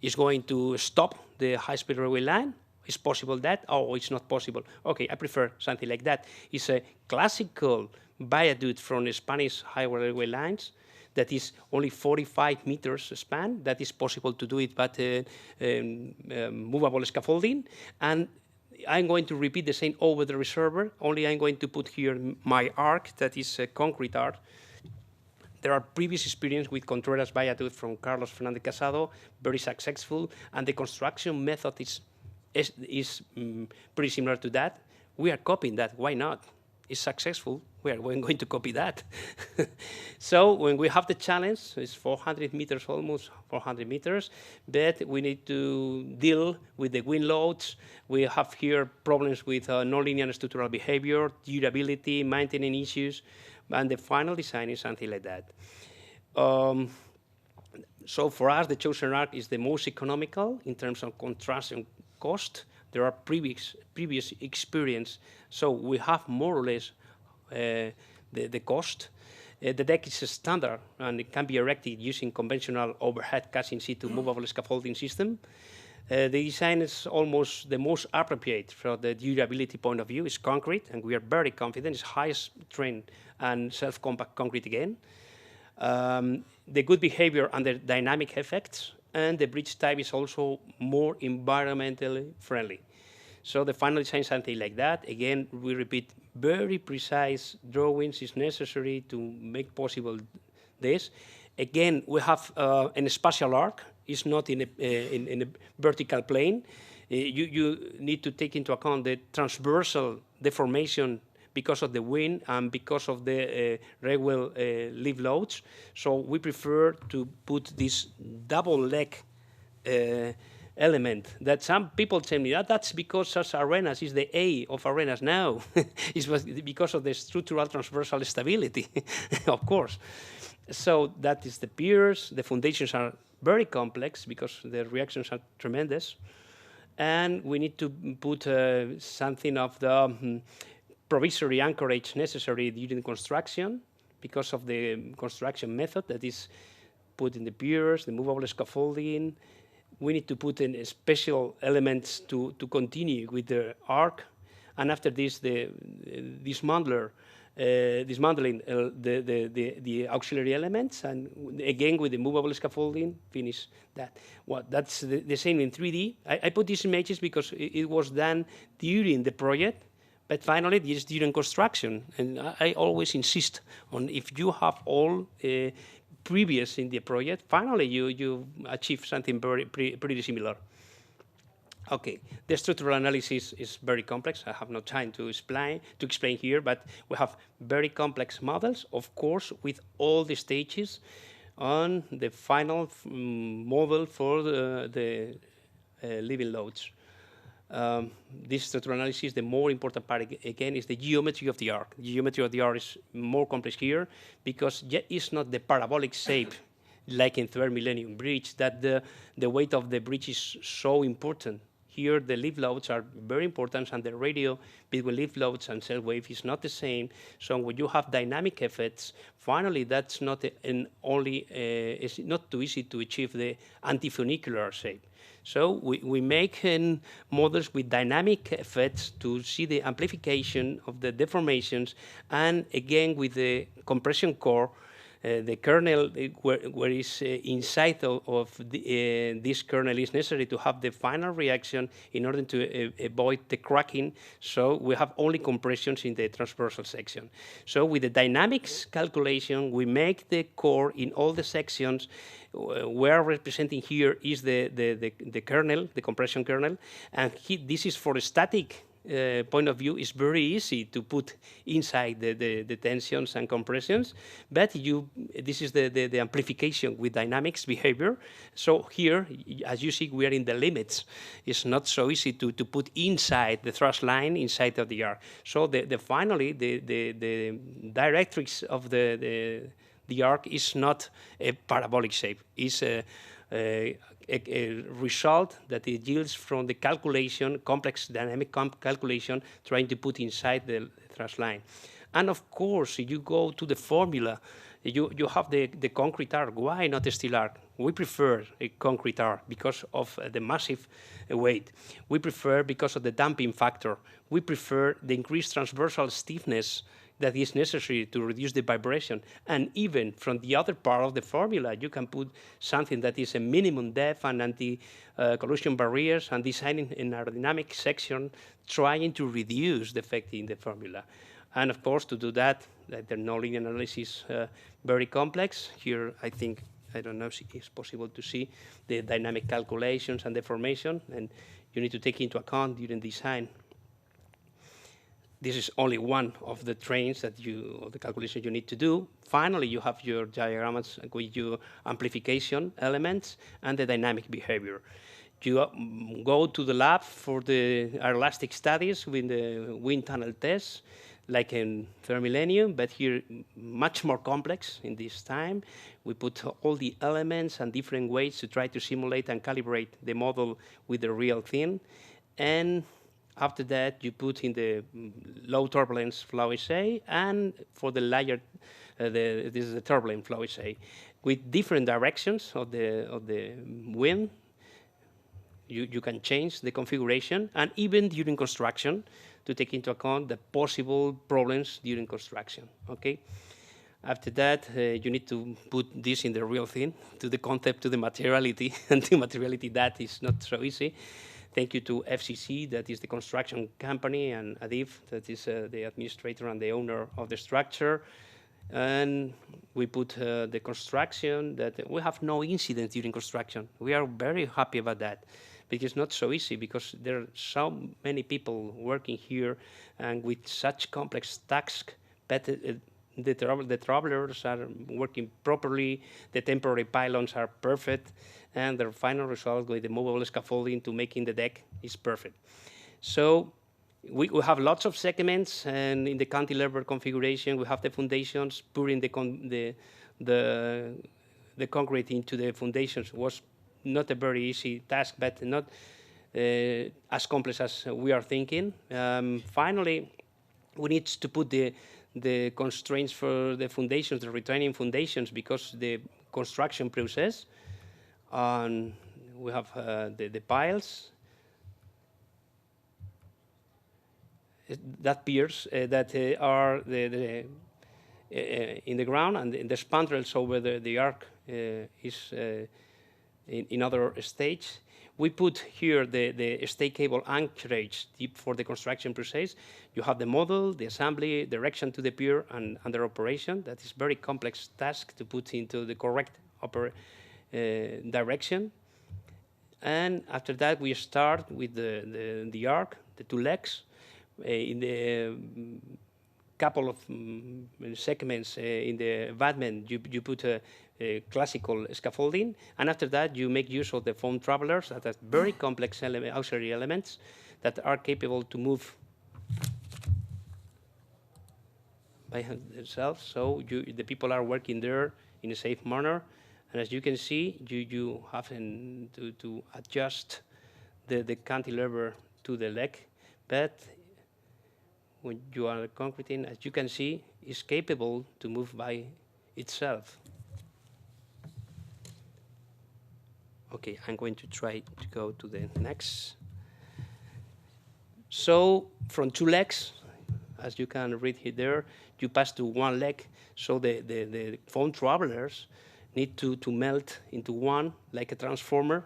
Is going to stop the high-speed railway line? Is possible that? Oh, it's not possible. Okay, I prefer something like that. It's a classical viaduct from the Spanish highway railway lines that is only 45 meters span. That is possible to do it, but movable scaffolding. And I'm going to repeat the same over the reservoir, only I'm going to put here my arc, that is a concrete arc. There are previous experience with Contreras viaduct from Carlos Fernández Casado, very successful, and the construction method is pretty similar to that. We are copying that, why not? It's successful, we're going to copy that. So when we have the challenge, it's 400 meters, almost 400 meters, but we need to deal with the wind loads. We have here problems with nonlinear structural behavior, durability, maintenance issues, and the final design is something like that. So for us, the chosen arc is the most economical in terms of construction cost. There are previous experience, so we have more or less the cost. The deck is a standard, and it can be erected using conventional overhead cast in situ movable scaffolding system. The design is almost the most appropriate from the durability point of view. It's concrete, and we are very confident. It's high strength and self-compact concrete again. The good behavior under dynamic effects, and the bridge type is also more environmentally friendly. So the final design is something like that. Again, we repeat, very precise drawings is necessary to make possible this. Again, we have an spatial arc. It's not in a vertical plane. You need to take into account the transversal deformation because of the wind and because of the railway lift loads. So we prefer to put this double leg element that some people tell me that's because such arenas is the A of arenas. No, it's because of the structural transversal stability, of course. So that is the piers. The foundations are very complex because the reactions are tremendous. And we need to put something of the provisory anchorage necessary during construction because of the construction method that is put in the piers, the movable scaffolding. We need to put in special elements to continue with the arc. And after this, the dismantling the auxiliary elements, and again with the movable scaffolding, finish that. Well, that's the same in 3D. I put these images because it was done during the project, but finally it's during construction. And I always insist on if you have all previous in the project, finally you achieve something pretty similar. Okay, the structural analysis is very complex. I have no time to explain here, but we have very complex models, of course, with all the stages on the final model for the living loads. This structural analysis, the more important part, again, is the geometry of the arc. The geometry of the arc is more complex here because it's not the parabolic shape like in third Millennium bridge, that the weight of the bridge is so important. Here, the lift loads are very important, and the ratio between lift loads and cell wave is not the same. So when you have dynamic effects, finally, that's not it's not too easy to achieve the antifunicular shape. So we make models with dynamic effects to see the amplification of the deformations, and again with the compression core, the kernel where is inside of this kernel is necessary to have the final reaction in order to avoid the cracking. So we have only compressions in the transversal section. So with the dynamics calculation, we make the core in all the sections. We're representing here is the kernel, the compression kernel, and this is for a static point of view. Is very easy to put inside the tensions and compressions, but this is the amplification with dynamics behavior. So here, as you see, we are in the limits. It's not so easy to put inside the thrust line inside of the arc. So finally the directrix of the arc is not a parabolic shape. It's a result that it yields from the calculation, complex dynamic calculation, trying to put inside the thrust line. And of course, if you go to the formula, you have the concrete arc. Why not a steel arc? We prefer a concrete arc because of the massive weight. We prefer because of the damping factor. We prefer the increased transversal stiffness that is necessary to reduce the vibration. And even from the other part of the formula, you can put something that is a minimum depth and anti-collision barriers and designing an aerodynamic section trying to reduce the effect in the formula. And of course, to do that, the nonlinear analysis is very complex. Here, I think, I don't know if it's possible to see the dynamic calculations and deformation, and you need to take into account during design. This is only one of the trains that or the calculations you need to do. Finally, you have your diagrams with your amplification elements and the dynamic behavior. You go to the lab for the elastic studies with the wind tunnel tests, like in Millenium, but here much more complex in this time. We put all the elements and different ways to try to simulate and calibrate the model with the real thing. And after that, you put in the low turbulence flow assay, and for the layer, this is the turbulent flow assay, with different directions of the wind. You can change the configuration, and even during construction, to take into account the possible problems during construction. Okay. After that, you need to put this in the real thing, to the concept, to the materiality, and to materiality that is not so easy. Thank you to FCC, that is the construction company, and ADIF, that is the administrator and the owner of the structure. And we put the construction, that we have no incidents during construction. We are very happy about that, because it's not so easy, because there are so many people working here and with such complex tasks, but the travelers are working properly, the temporary pylons are perfect, and the final result with the movable scaffolding to making the deck is perfect. So we have lots of segments, and in the cantilever configuration, we have the foundations. Pouring the concrete into the foundations was not a very easy task, but not as complex as we are thinking. Finally, we need to put the constraints for the foundations, the retaining foundations, because the construction process, we have the piles, that piers that are in the ground, and the spandrels over the arc is in other stage. We put here the stay cable anchorage for the construction process. You have the model, the assembly, direction to the pier, and under operation. That is very complex task to put into the correct direction. And after that, we start with the arc, the two legs. In the couple of segments in the abutment, you put a classical scaffolding, and after that you make use of the foam travelers that are very complex auxiliary elements that are capable to move by themselves. So the people are working there in a safe manner, and as you can see, you have to adjust the cantilever to the leg, but when you are concreting, as you can see, is capable to move by itself. Okay, I'm going to try to go to the next. So from two legs, as you can read here there, you pass to one leg, so the foam travelers need to melt into one, like a transformer,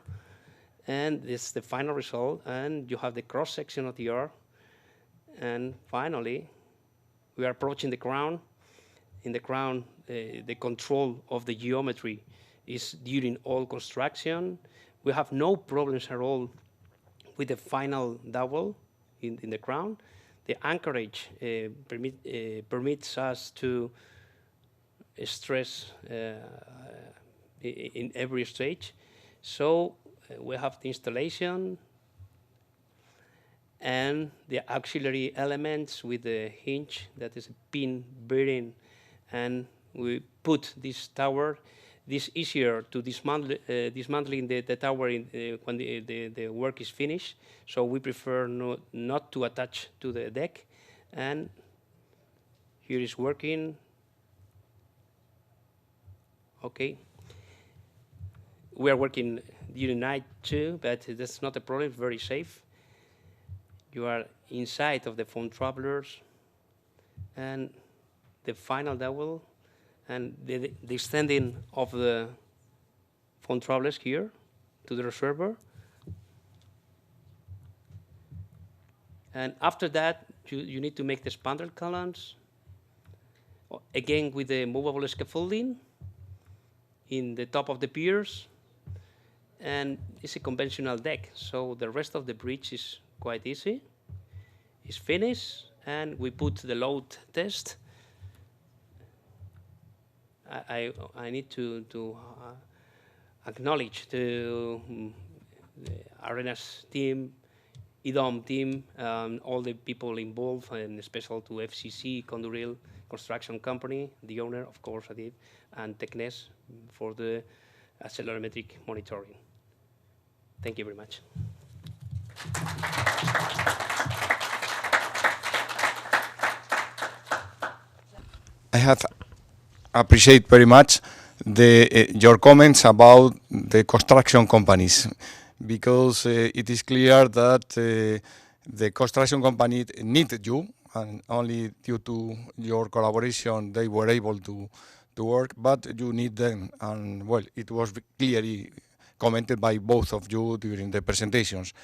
and this is the final result, and you have the cross-section of the earth, and finally, we are approaching the crown. In the crown, the control of the geometry is during all construction. We have no problems at all with the final dowel in the crown. The anchorage permits us to stress in every stage. So we have the installation and the auxiliary elements with the hinge, that is a pin bearing, and we put this tower. This is easier to dismantling the tower when the work is finished. So we prefer not to attach to the deck. And here is working. Okay. We are working during night too, but that's not a problem, very safe. You are inside of the foam travelers, and the final dowel, and the extending of the foam travelers here to the reservoir. And after that, you need to make the spandrel columns, again with the movable scaffolding in the top of the piers, and it's a conventional deck, so the rest of the bridge is quite easy. It's finished, and we put the load test. I need to acknowledge the Arenas team, IDOM team, all the people involved, and especially to FCC, Conduril Construction Company, the owner, of course, Adib, and Technes for the accelerometric monitoring. Thank you very much. I have appreciate very much your comments about the construction companies, because it is clear that the construction company needed you, and only due to your collaboration they were able to work, but you need them, and well, it was clearly commented by both of you during the presentations.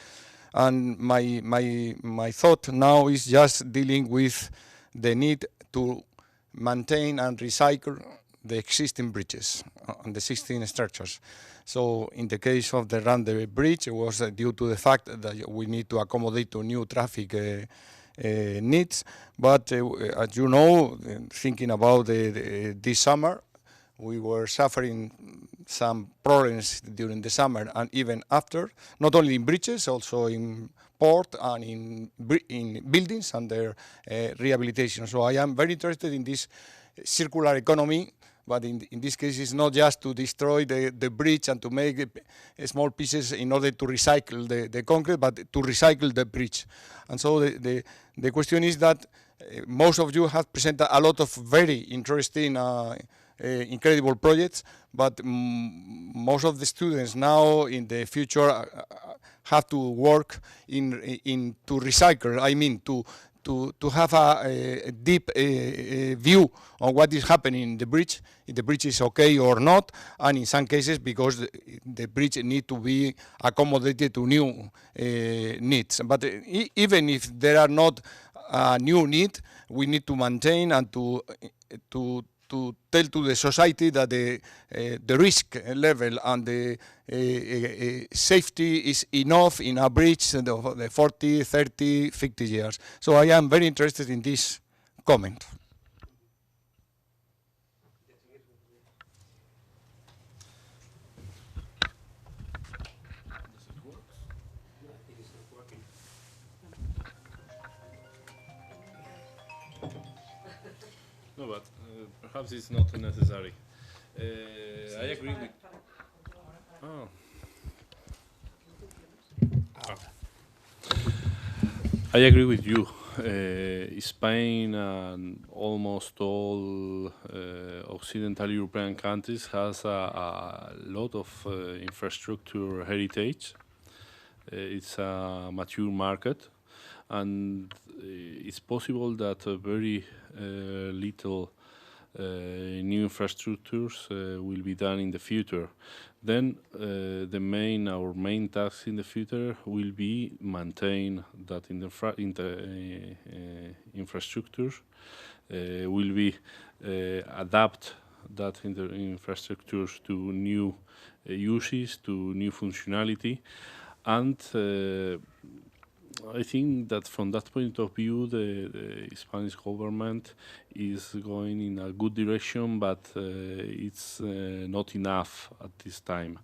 And my thought now is just dealing with the need to maintain and recycle the existing bridges and the existing structures. So in the case of the Rande Bridge, it was due to the fact that we need to accommodate to new traffic needs. But as you know, thinking about this summer, we were suffering some problems during the summer and even after, not only in bridges, also in port and in buildings and their rehabilitation. So I am very interested in this circular economy, but in this case it's not just to destroy the bridge and to make small pieces in order to recycle the concrete, but to recycle the bridge. And so the question is that most of you have presented a lot of very interesting incredible projects, but most of the students now in the future have to work in to recycle. I mean to have a deep view on what is happening in the bridge, if the bridge is okay or not, and in some cases because the bridge need to be accommodated to new needs. But even if there are not a new need, we need to maintain and to tell to the society that the risk level and the safety is enough in a bridge the 40, 30, 50 years. So I am very interested in this comment. No, but perhaps it's not necessary. I agree with. Oh. I agree with you. Spain and almost all Occidental European countries has a lot of infrastructure heritage. It's a mature market, and it's possible that a very little new infrastructures will be done in the future. Then our main task in the future will be maintain that in the infrastructures, will be adapt that in the infrastructures to new uses, to new functionality, and I think that from that point of view, the Spanish government is going in a good direction, but it's not enough at this time.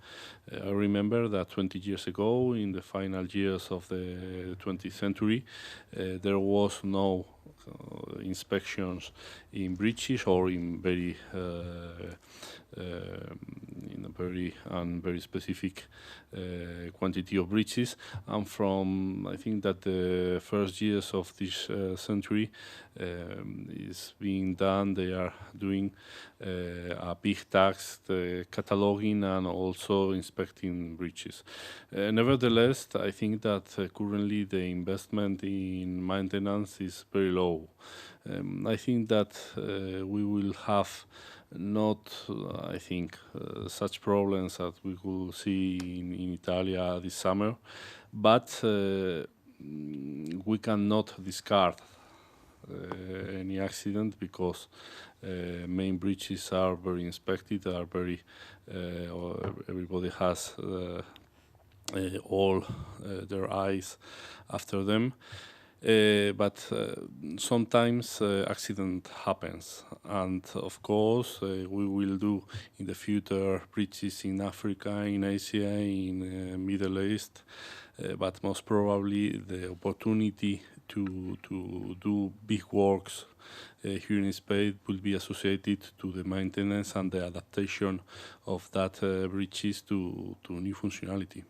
I remember that 20 years ago, in the final years of the 20th century, there was no inspections in bridges or in very in a very specific quantity of bridges, and from I think that the first years of this century is being done. They are doing a big task, cataloging and also inspecting bridges. Nevertheless, I think that currently the investment in maintenance is very low. I think that we will have not, I think, such problems that we could see in Italia this summer, but we cannot discard any accident because main bridges are very inspected, are very, everybody has all their eyes after them. But sometimes accident happens, and of course we will do in the future bridges in Africa, in Asia, in Middle East, but most probably the opportunity to do big works here in Spain will be associated to the maintenance and the adaptation of that bridges to new functionality.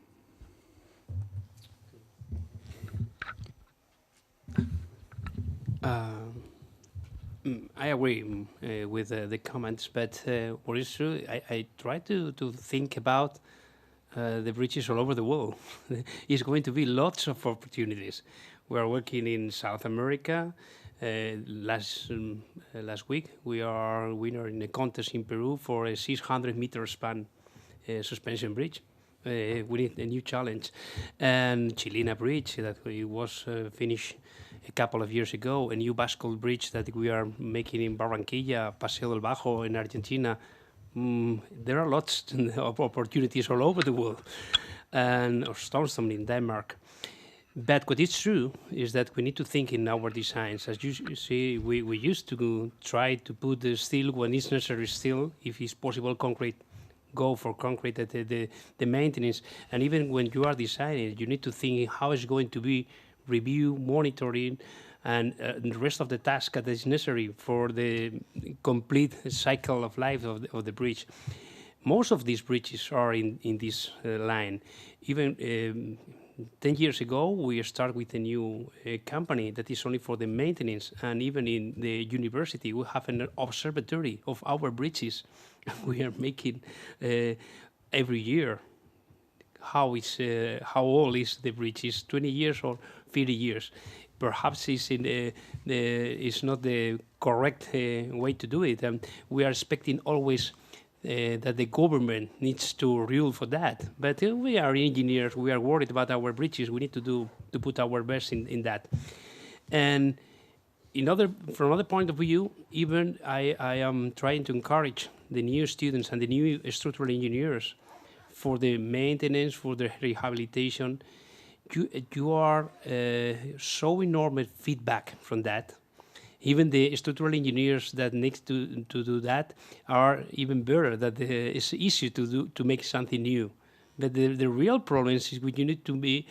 I agree with the comments, but what is true, I try to think about the bridges all over the world. It's going to be lots of opportunities. We are working in South America. Last week, we are winner in a contest in Peru for a 600-meter span suspension bridge. We need a new challenge. And Chilena Bridge that we was finished a couple of years ago, a new Basque bridge that we are making in Barranquilla, Paseo del Bajo in Argentina. There are lots of opportunities all over the world, and or Stormstone in Denmark. But what is true is that we need to think in our designs. As you see, we used to try to put the steel when it's necessary steel, if it's possible concrete, go for concrete, the maintenance. And even when you are designing, you need to think how it's going to be review, monitoring, and the rest of the task that is necessary for the complete cycle of life of the bridge. Most of these bridges are in this line. Even 10 years ago, we started with a new company that is only for the maintenance, and even in the university, we have an observatory of our bridges. We are making every year how old is the bridge? Is 20 years or 50 years? Perhaps it's not the correct way to do it. We are expecting always that the government needs to rule for that. But we are engineers. We are worried about our bridges. We need to put our best in that. And from another point of view, even I am trying to encourage the new students and the new structural engineers for the maintenance, for the rehabilitation. You are showing enormous feedback from that. Even the structural engineers that need to do that are even better, that it's easier to make something new. But the real problem is when you need to be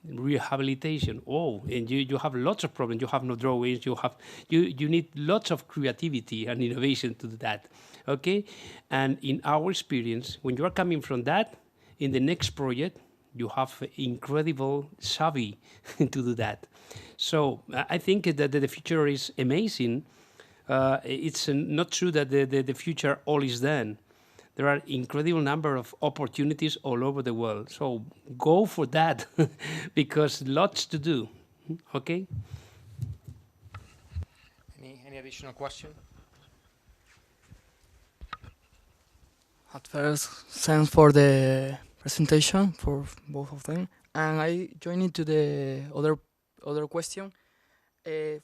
rehabilitation. And you have lots of problems. You have no drawings. You need lots of creativity and innovation to do that. Okay, and in our experience, when you are coming from that, in the next project, you have incredible savvy to do that. So I think that the future is amazing. It's not true that the future all is done. there are incredible number of opportunities all over the world. So go for that because lots to do. Okay. Any additional question? At first, thanks for the presentation for both of them. And I join into the other question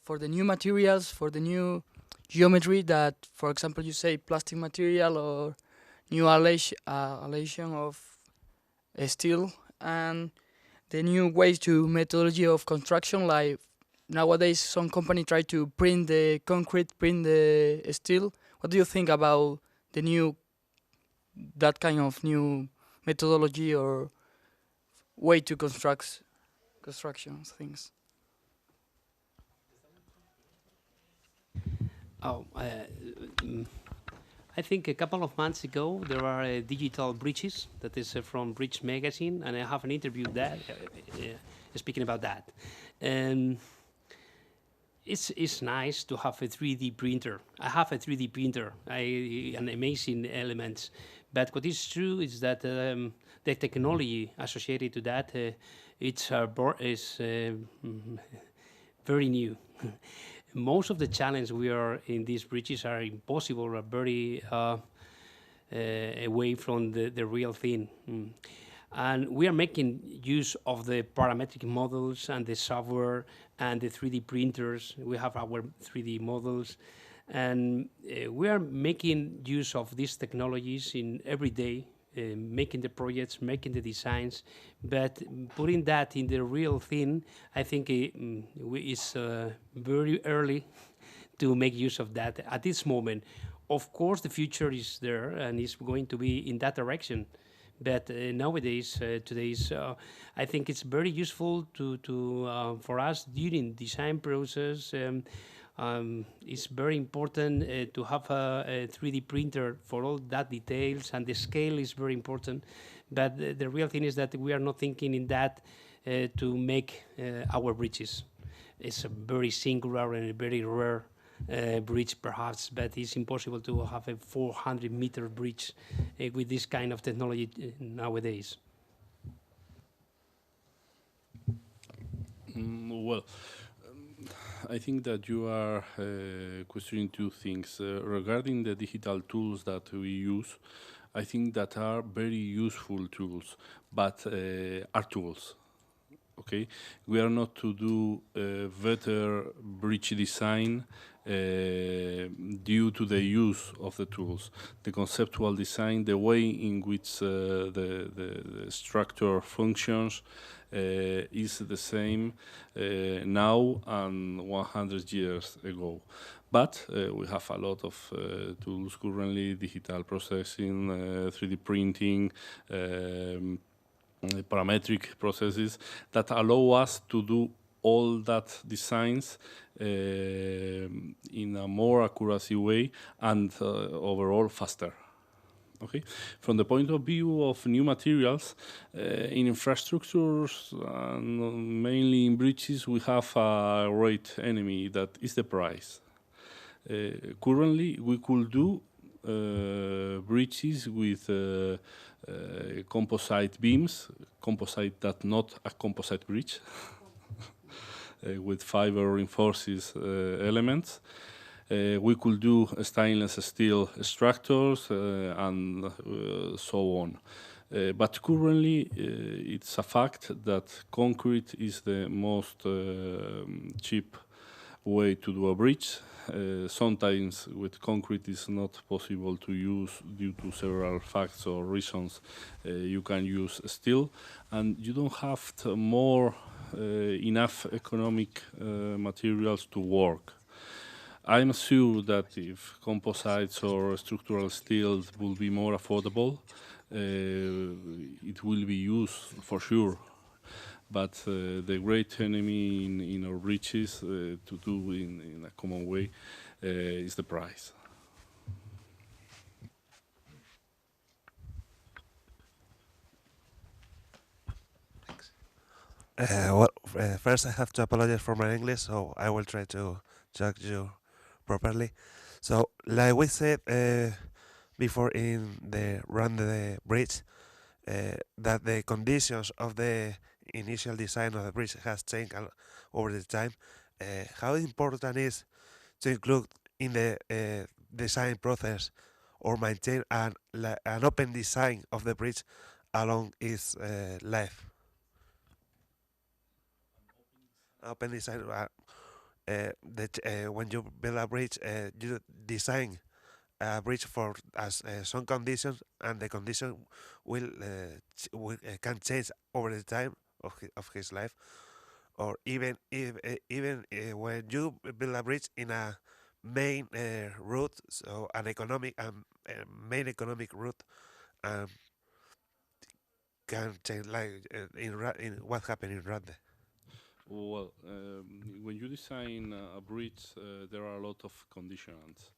for the new materials, for the new geometry that, for example, you say plastic material or new alation of steel, and the new ways to methodology of construction. Like nowadays, some company try to print the concrete, print the steel. What do you think about that kind of new methodology or way to construction things? Oh, I think a couple of months ago there are digital bridges that is from Bridge Magazine, and I have an interview that speaking about that. And it's nice to have a 3D printer. I have a 3D printer, an amazing elements. But what is true is that the technology associated to that is very new. Most of the challenges we are in these bridges are impossible, are very away from the real thing. And we are making use of the parametric models and the software and the 3D printers. We have our 3D models. And we are making use of these technologies in every day, making the projects, making the designs, but putting that in the real thing, I think it's very early to make use of that at this moment. Of course, the future is there and it's going to be in that direction. But nowadays, I think it's very useful for us during design process. It's very important to have a 3D printer for all that details, and the scale is very important. But the real thing is that we are not thinking in that to make our bridges. It's a very singular and a very rare bridge, perhaps, but it's impossible to have a 400-meter bridge with this kind of technology nowadays. Well, I think that you are questioning two things. Regarding the digital tools that we use, I think that are very useful tools, but are tools. Okay, we are not to do better bridge design due to the use of the tools. The conceptual design, the way in which the structure functions is the same now and 100 years ago. But we have a lot of tools currently, digital processing, 3D printing, parametric processes that allow us to do all that designs in a more accuracy way and overall faster. Okay, from the point of view of new materials, in infrastructures and mainly in bridges, we have a great enemy that is the price. Currently, we could do bridges with composite beams, composite that not a composite bridge, with fiber reinforces elements. We could do stainless steel structures and so on. But currently, it's a fact that concrete is the most cheap way to do a bridge. Sometimes with concrete is not possible to use due to several facts or reasons. You can use steel, and you don't have enough economic materials to work. I'm sure that if composites or structural steels will be more affordable, it will be used for sure. But the great enemy in our bridges to do in a common way is the price. First I have to apologize for my English, so I will try to judge you properly. So, like we said, before in the run the bridge that the conditions of the initial design of the bridge has changed over the time. How important is to include in the design process or maintain an open design of the bridge along its life? Open design. When you build a bridge, you design a bridge for some conditions, and the condition can change over the time of his life, or even when you build a bridge in a main route, so an economic main economic route, can change like in what happened in Rande. Well, when you design a bridge, there are a lot of conditions.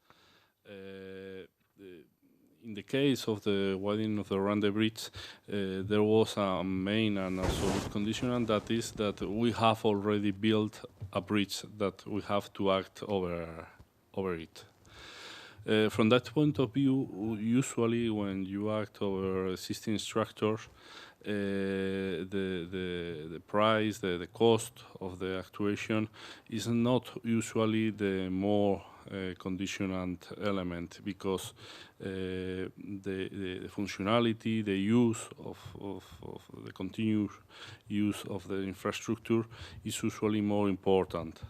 In the case of the widening of the Rande Bridge, there was a main and absolute condition, and that is that we have already built a bridge that we have to act over it. From that point of view, usually when you act over existing structures, the price, the cost of the actuation is not usually the more conditionant element, because the functionality, the use of the continuous use of the infrastructure is usually more important.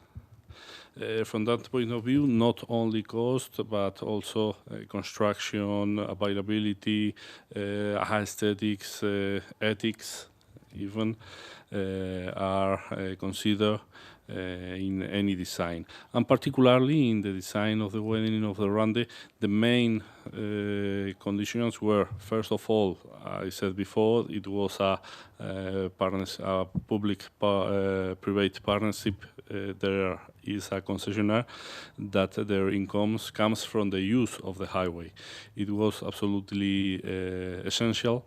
From that point of view, not only cost, but also construction, availability, aesthetics, ethics, even, are considered in any design. And particularly in the design of the widening of the Rande, the main conditions were, first of all, I said before, it was a public-private partnership. There is a concessionaire that their incomes comes from the use of the highway. It was absolutely essential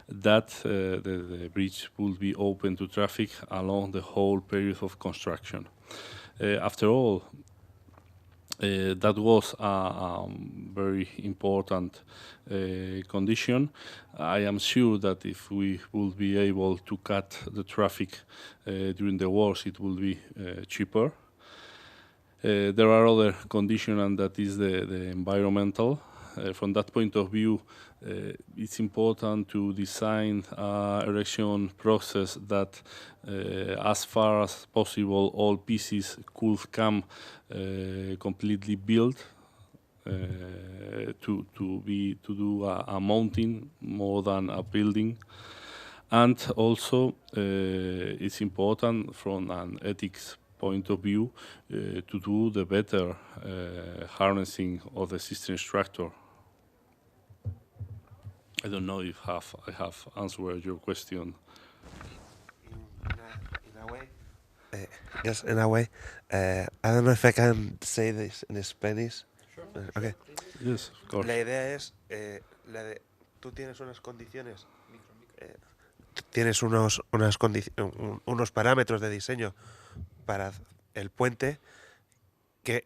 that the bridge would be open to traffic along the whole period of construction. After all, that was a very important condition. I am sure that if we will be able to cut the traffic during the wars, it will be cheaper. There are other conditions, and that is the environmental. From that point of view, it's important to design an erection process that, as far as possible, all pieces could come completely built to do a mounting more than a building. And also, it's important from an ethics point of view to do the better harnessing of the existing structure. I don't know if I have answered your question. In a way. Yes, in a way. I don't know if I can say this in Spanish. Sure. Okay. Yes, of course. La idea es, tú tienes unas condiciones, tienes unos parámetros de diseño para el puente, que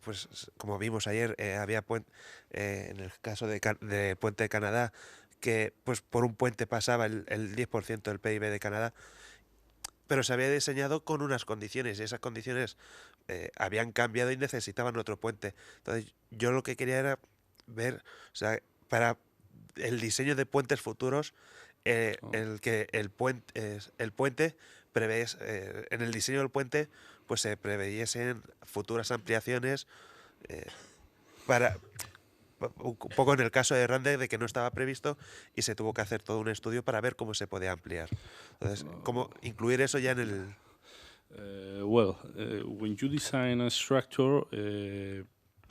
pues como vimos ayer, había en el caso de Puente de Canadá, que pues por un puente pasaba el 10% del PIB de Canadá, pero se había diseñado con unas condiciones, y esas condiciones habían cambiado y necesitaban otro puente. Entonces yo lo que quería era ver, o sea, para el diseño de puentes futuros, el puente prevés, en el diseño del puente pues se preveyesen futuras ampliaciones para un poco en el caso de Rande, de que no estaba previsto y se tuvo que hacer todo un estudio para ver cómo se podía ampliar. Entonces, cómo incluir eso ya en el... When you design a structure,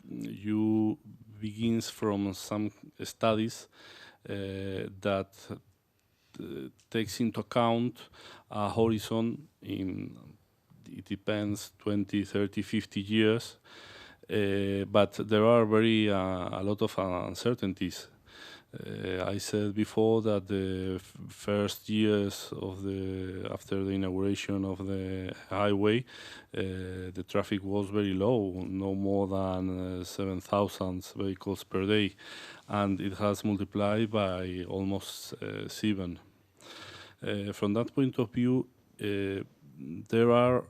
you begins from some studies that takes into account a horizon it depends, 20, 30, 50 years, but there are a lot of uncertainties. I said before that the first years of after the inauguration of the highway, the traffic was very low, no more than 7,000 vehicles per day, and it has multiplied by almost 7. From that point of view, there are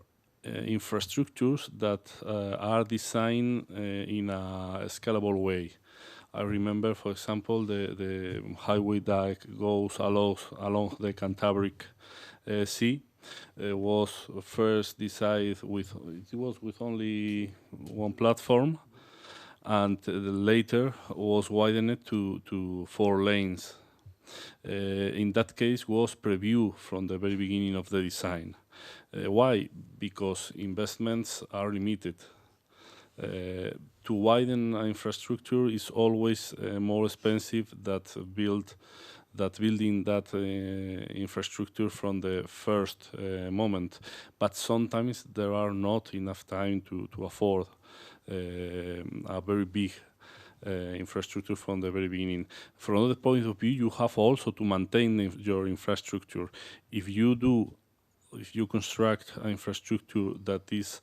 infrastructures that are designed in a scalable way. I remember, for example, the highway that goes along the Cantabric Sea was first designed with only one platform, and later was widened to 4 lanes. In that case, was preview from the very beginning of the design. Why? Because investments are limited. To widen an infrastructure is always more expensive than building that infrastructure from the first moment. But sometimes there are not enough time to afford a very big infrastructure from the very beginning. From another point of view, you have also to maintain your infrastructure. If you construct an infrastructure that is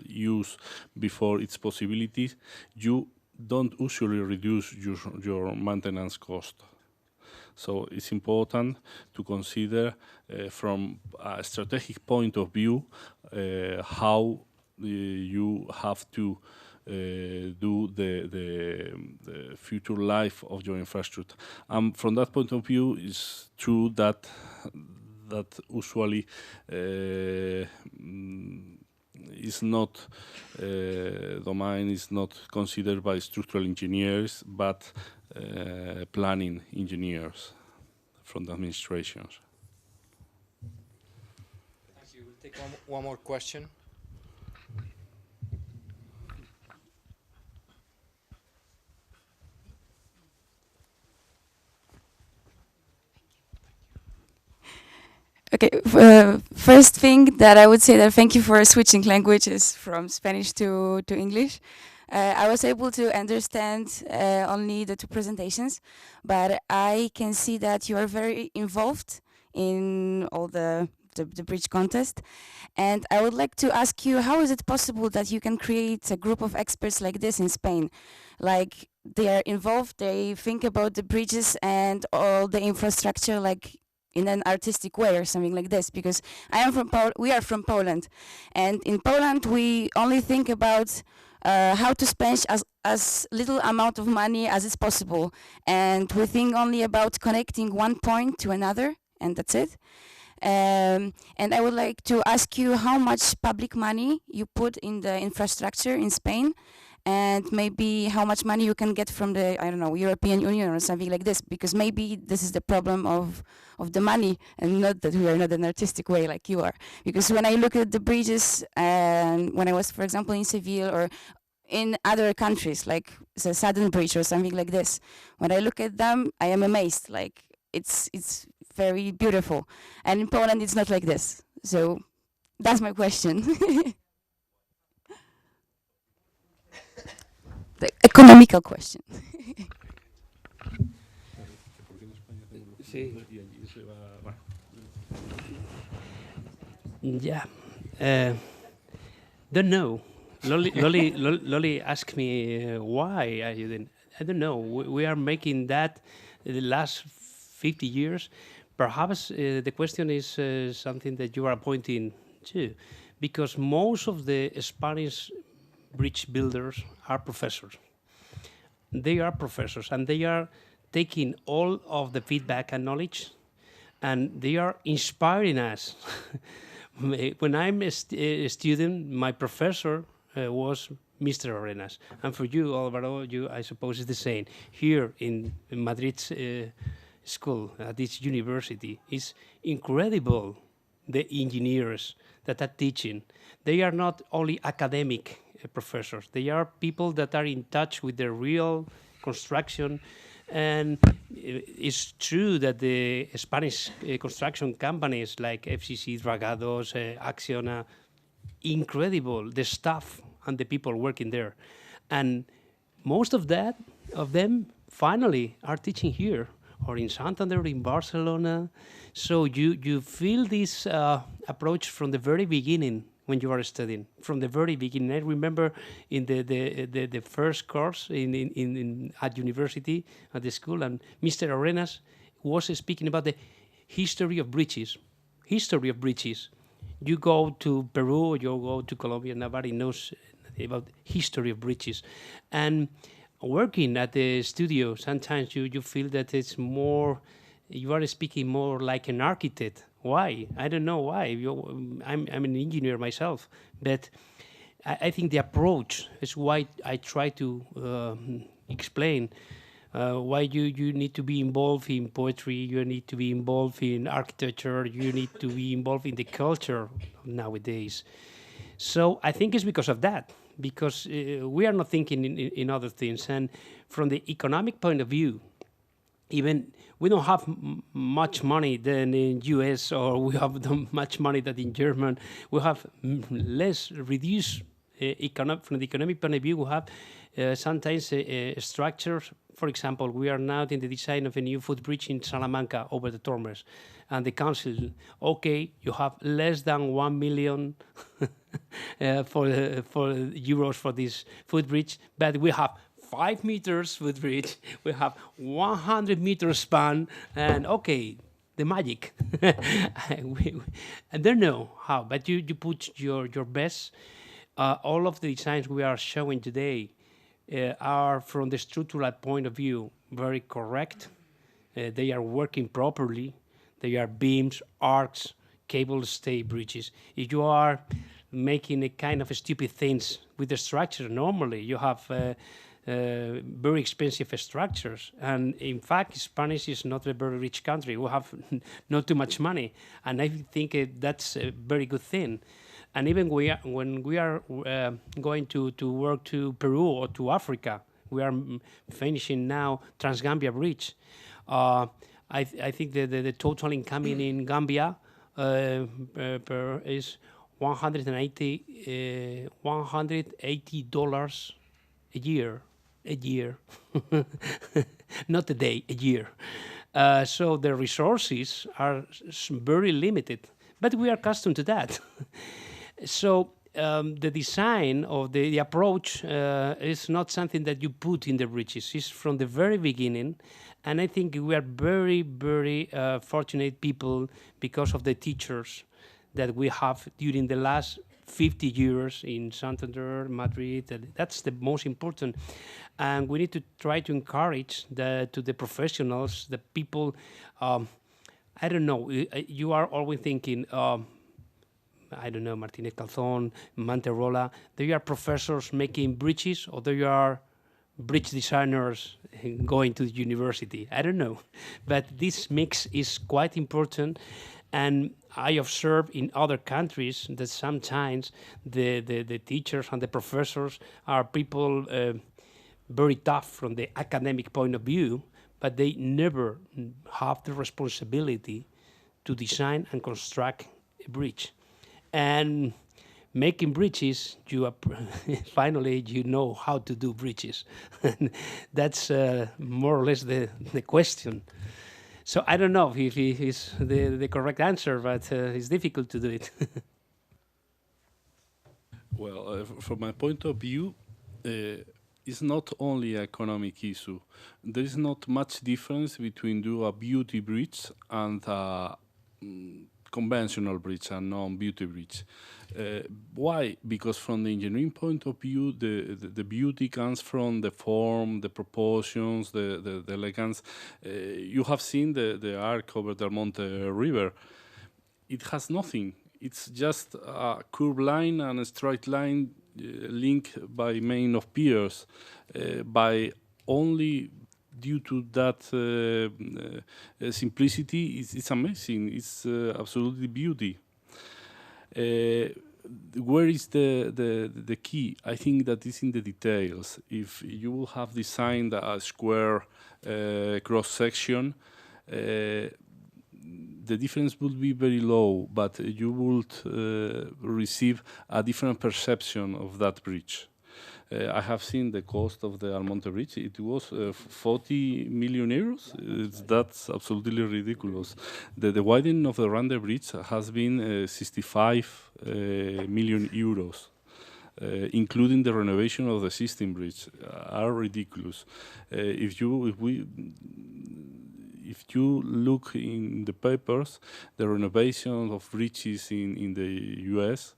used before its possibilities, you don't usually reduce your maintenance cost. So it's important to consider from a strategic point of view how you have to do the future life of your infrastructure. From that point of view, it's true that usually is not domain is not considered by structural engineers, but planning engineers from the administrations. Thank you. We'll take one more question. Okay, first thing that I would say that thank you for switching languages from Spanish to English. I was able to understand only the 2 presentations, but I can see that you are very involved in all the bridge contest. And I would like to ask you, how is it possible that you can create a group of experts like this in Spain? Like, they are involved, they think about the bridges and all the infrastructure, like in an artistic way or something like this, because we are from Poland, and in Poland we only think about how to spend as little amount of money as is possible, and we think only about connecting one point to another, and that's it. And I would like to ask you how much public money you put in the infrastructure in Spain, and maybe how much money you can get from the, I don't know, European Union or something like this, because maybe this is the problem of the money, and not that we are not an artistic way like you are. Because when I look at the bridges, and when I was, for example, in Seville or in other countries, like the Southern Bridge or something like this, when I look at them, I am amazed. Like, it's very beautiful. And in Poland, it's not like this. So that's my question. The economical question. Yeah. Don't know. Lolly asked me why I didn't. I don't know. We are making that the last 50 years. Perhaps the question is something that you are pointing to, because most of the Spanish bridge builders are professors. They are professors, and they are taking all of the feedback and knowledge, and they are inspiring us. When I'm a student, my professor was Mr. Arenas. And for you, Alvaro, I suppose it's the same. Here in Madrid's school, at this university, it's incredible, the engineers that are teaching. They are not only academic professors. They are people that are in touch with the real construction. And it's true that the Spanish construction companies like FCC, Dragados, Acciona, incredible, the staff and the people working there. And most of that of them finally are teaching here, or in Santander, or in Barcelona. So you feel this approach from the very beginning when you are studying, from the very beginning. I remember in the first course at university, at the school, and Mr. Arenas was speaking about the history of bridges. History of bridges. You go to Peru, you go to Colombia, nobody knows about history of bridges. And working at the studio, sometimes you feel that it's more, you are speaking more like an architect. Why? I don't know why. I'm an engineer myself, but I think the approach is why I try to explain why you need to be involved in poetry, you need to be involved in architecture, you need to be involved in the culture nowadays. So I think it's because of that, because we are not thinking in other things. And from the economic point of view, even we don't have much money than in US, or we have much money than in German. We have less reduced from the economic point of view. We have sometimes structures. For example, we are now in the design of a new footbridge in Salamanca over the Tormes, and the council, okay, you have less than 1 million for euros for this footbridge, but we have 5 meters footbridge, we have 100 meters span, and okay, the magic. I don't know how, but you put your best. All of the designs we are showing today are, from the structural point of view, very correct. They are working properly. They are beams, arcs, cable stay bridges. If you are making a kind of stupid things with the structure, normally you have very expensive structures. And in fact, Spanish is not a very rich country. We have not too much money. And I think that's a very good thing. And even when we are going to work to Peru or to Africa, we are finishing now Transgambia Bridge. I think the total income in Gambia is $180 a year. Not a day, a year. So the resources are very limited, but we are accustomed to that. So the design of the approach is not something that you put in the bridges. It's from the very beginning. And I think we are very, very fortunate people because of the teachers that we have during the last 50 years in Santander, Madrid. That's the most important. And we need to try to encourage to the professionals, the people. I don't know, you are always thinking, I don't know, Martinez Calzón, Manterola, they are professors making bridges, or they are bridge designers going to the university. I don't know. But this mix is quite important. And I observe in other countries that sometimes the teachers and the professors are people very tough from the academic point of view, but they never have the responsibility to design and construct a bridge. And making bridges, finally you know how to do bridges. That's more or less the question. So I don't know if it is the correct answer, but it's difficult to do it. Well, from my point of view, it's not only an economic issue. There is not much difference between do a beauty bridge and a conventional bridge and non-beauty bridge. Why? Because from the engineering point of view, the beauty comes from the form, the proportions, the elegance. You have seen the arc over the Monte River. It has nothing. It's just a curved line and a straight line linked by main of piers. By only due to that simplicity, it's amazing. It's absolutely beauty. Where is the key? I think that is in the details. If you will have designed a square cross section, the difference would be very low, but you would receive a different perception of that bridge. I have seen the cost of the Almonte Bridge. It was 40 million euros. That's absolutely ridiculous. The widening of the Rande Bridge has been 65 million euros. Including the renovation of the existing bridge, are ridiculous. If you look in the papers, the renovations of bridges in the US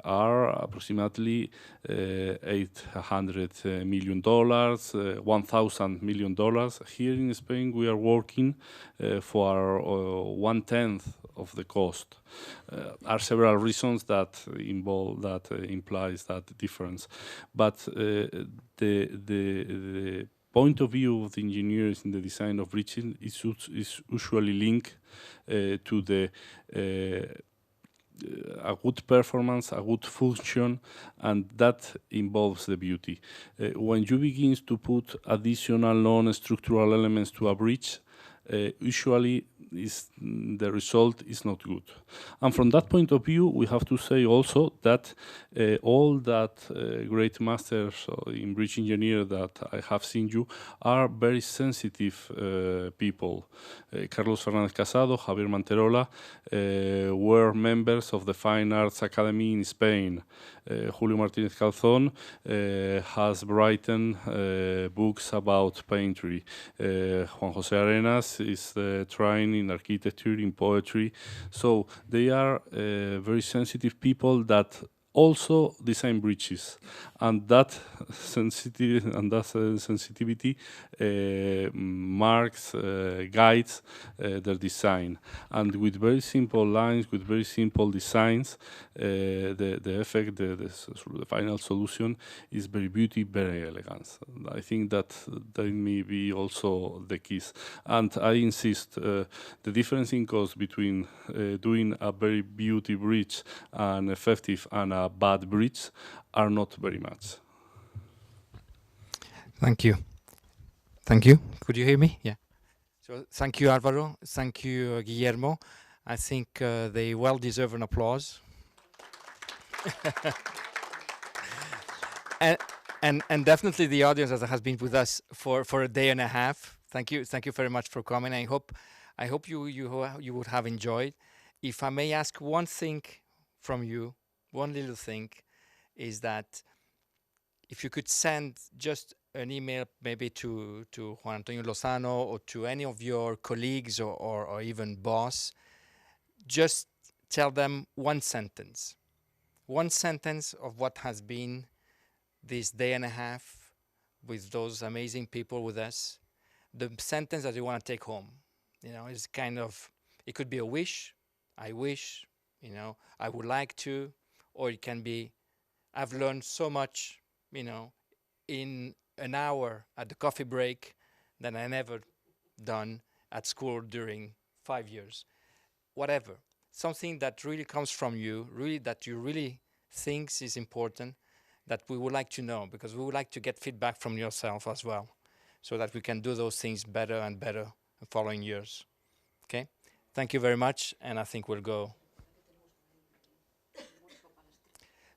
are approximately $800 million, $1,000 million. Here in Spain, we are working for 1/10 of the cost. Are several reasons that implies that difference, but the point of view of the engineers in the design of bridges is usually linked to the a good performance, a good function, and that involves the beauty. When you begin to put additional non-structural elements to a bridge, usually the result is not good. And from that point of view, we have to say also that all that great masters in bridge engineer that I have seen you are very sensitive people. Carlos Fernández Casado, Javier Manterola were members of the Fine Arts Academy in Spain. Julio Martinez Calzón has written books about painting. Juan José Arenas is trying in architecture, in poetry. So they are very sensitive people that also design bridges, and that sensitivity marks, guides their design. And with very simple lines, with very simple designs, the effect, the final solution is very beauty, very elegance. I think that may be also the keys. And I insist, the difference in cost between doing a very beauty bridge and effective and a bad bridge are not very much. Thank you. Thank you. Could you hear me? Yeah. So thank you, Alvaro. Thank you, Guillermo. I think they well deserve an applause. and definitely the audience that has been with us for a day and a half. Thank you very much for coming. I hope you would have enjoyed. If I may ask one thing from you, one little thing, is that if you could send just an email maybe to Juan Antonio Lozano or to any of your colleagues or even boss, just tell them one sentence of what has been this day and a half with those amazing people with us, the sentence that you want to take home. You know, it's kind of, it could be a wish, I wish, you know, I would like to, or it can be, I've learned so much, you know, in an hour at the coffee break that I never done at school during 5 years. Whatever. Something that really comes from you, really that you really think is important, that we would like to know, because we would like to get feedback from yourself as well, so that we can do those things better and better in following years. Okay? Thank you very much, and I think we'll go.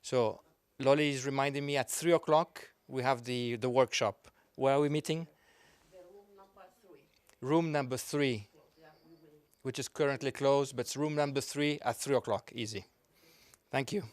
So Lolly is reminding me at 3 o'clock we have the workshop. Where are we meeting? Room number 3, which is currently closed, but it's room number 3 at 3 o'clock. Easy. Thank you.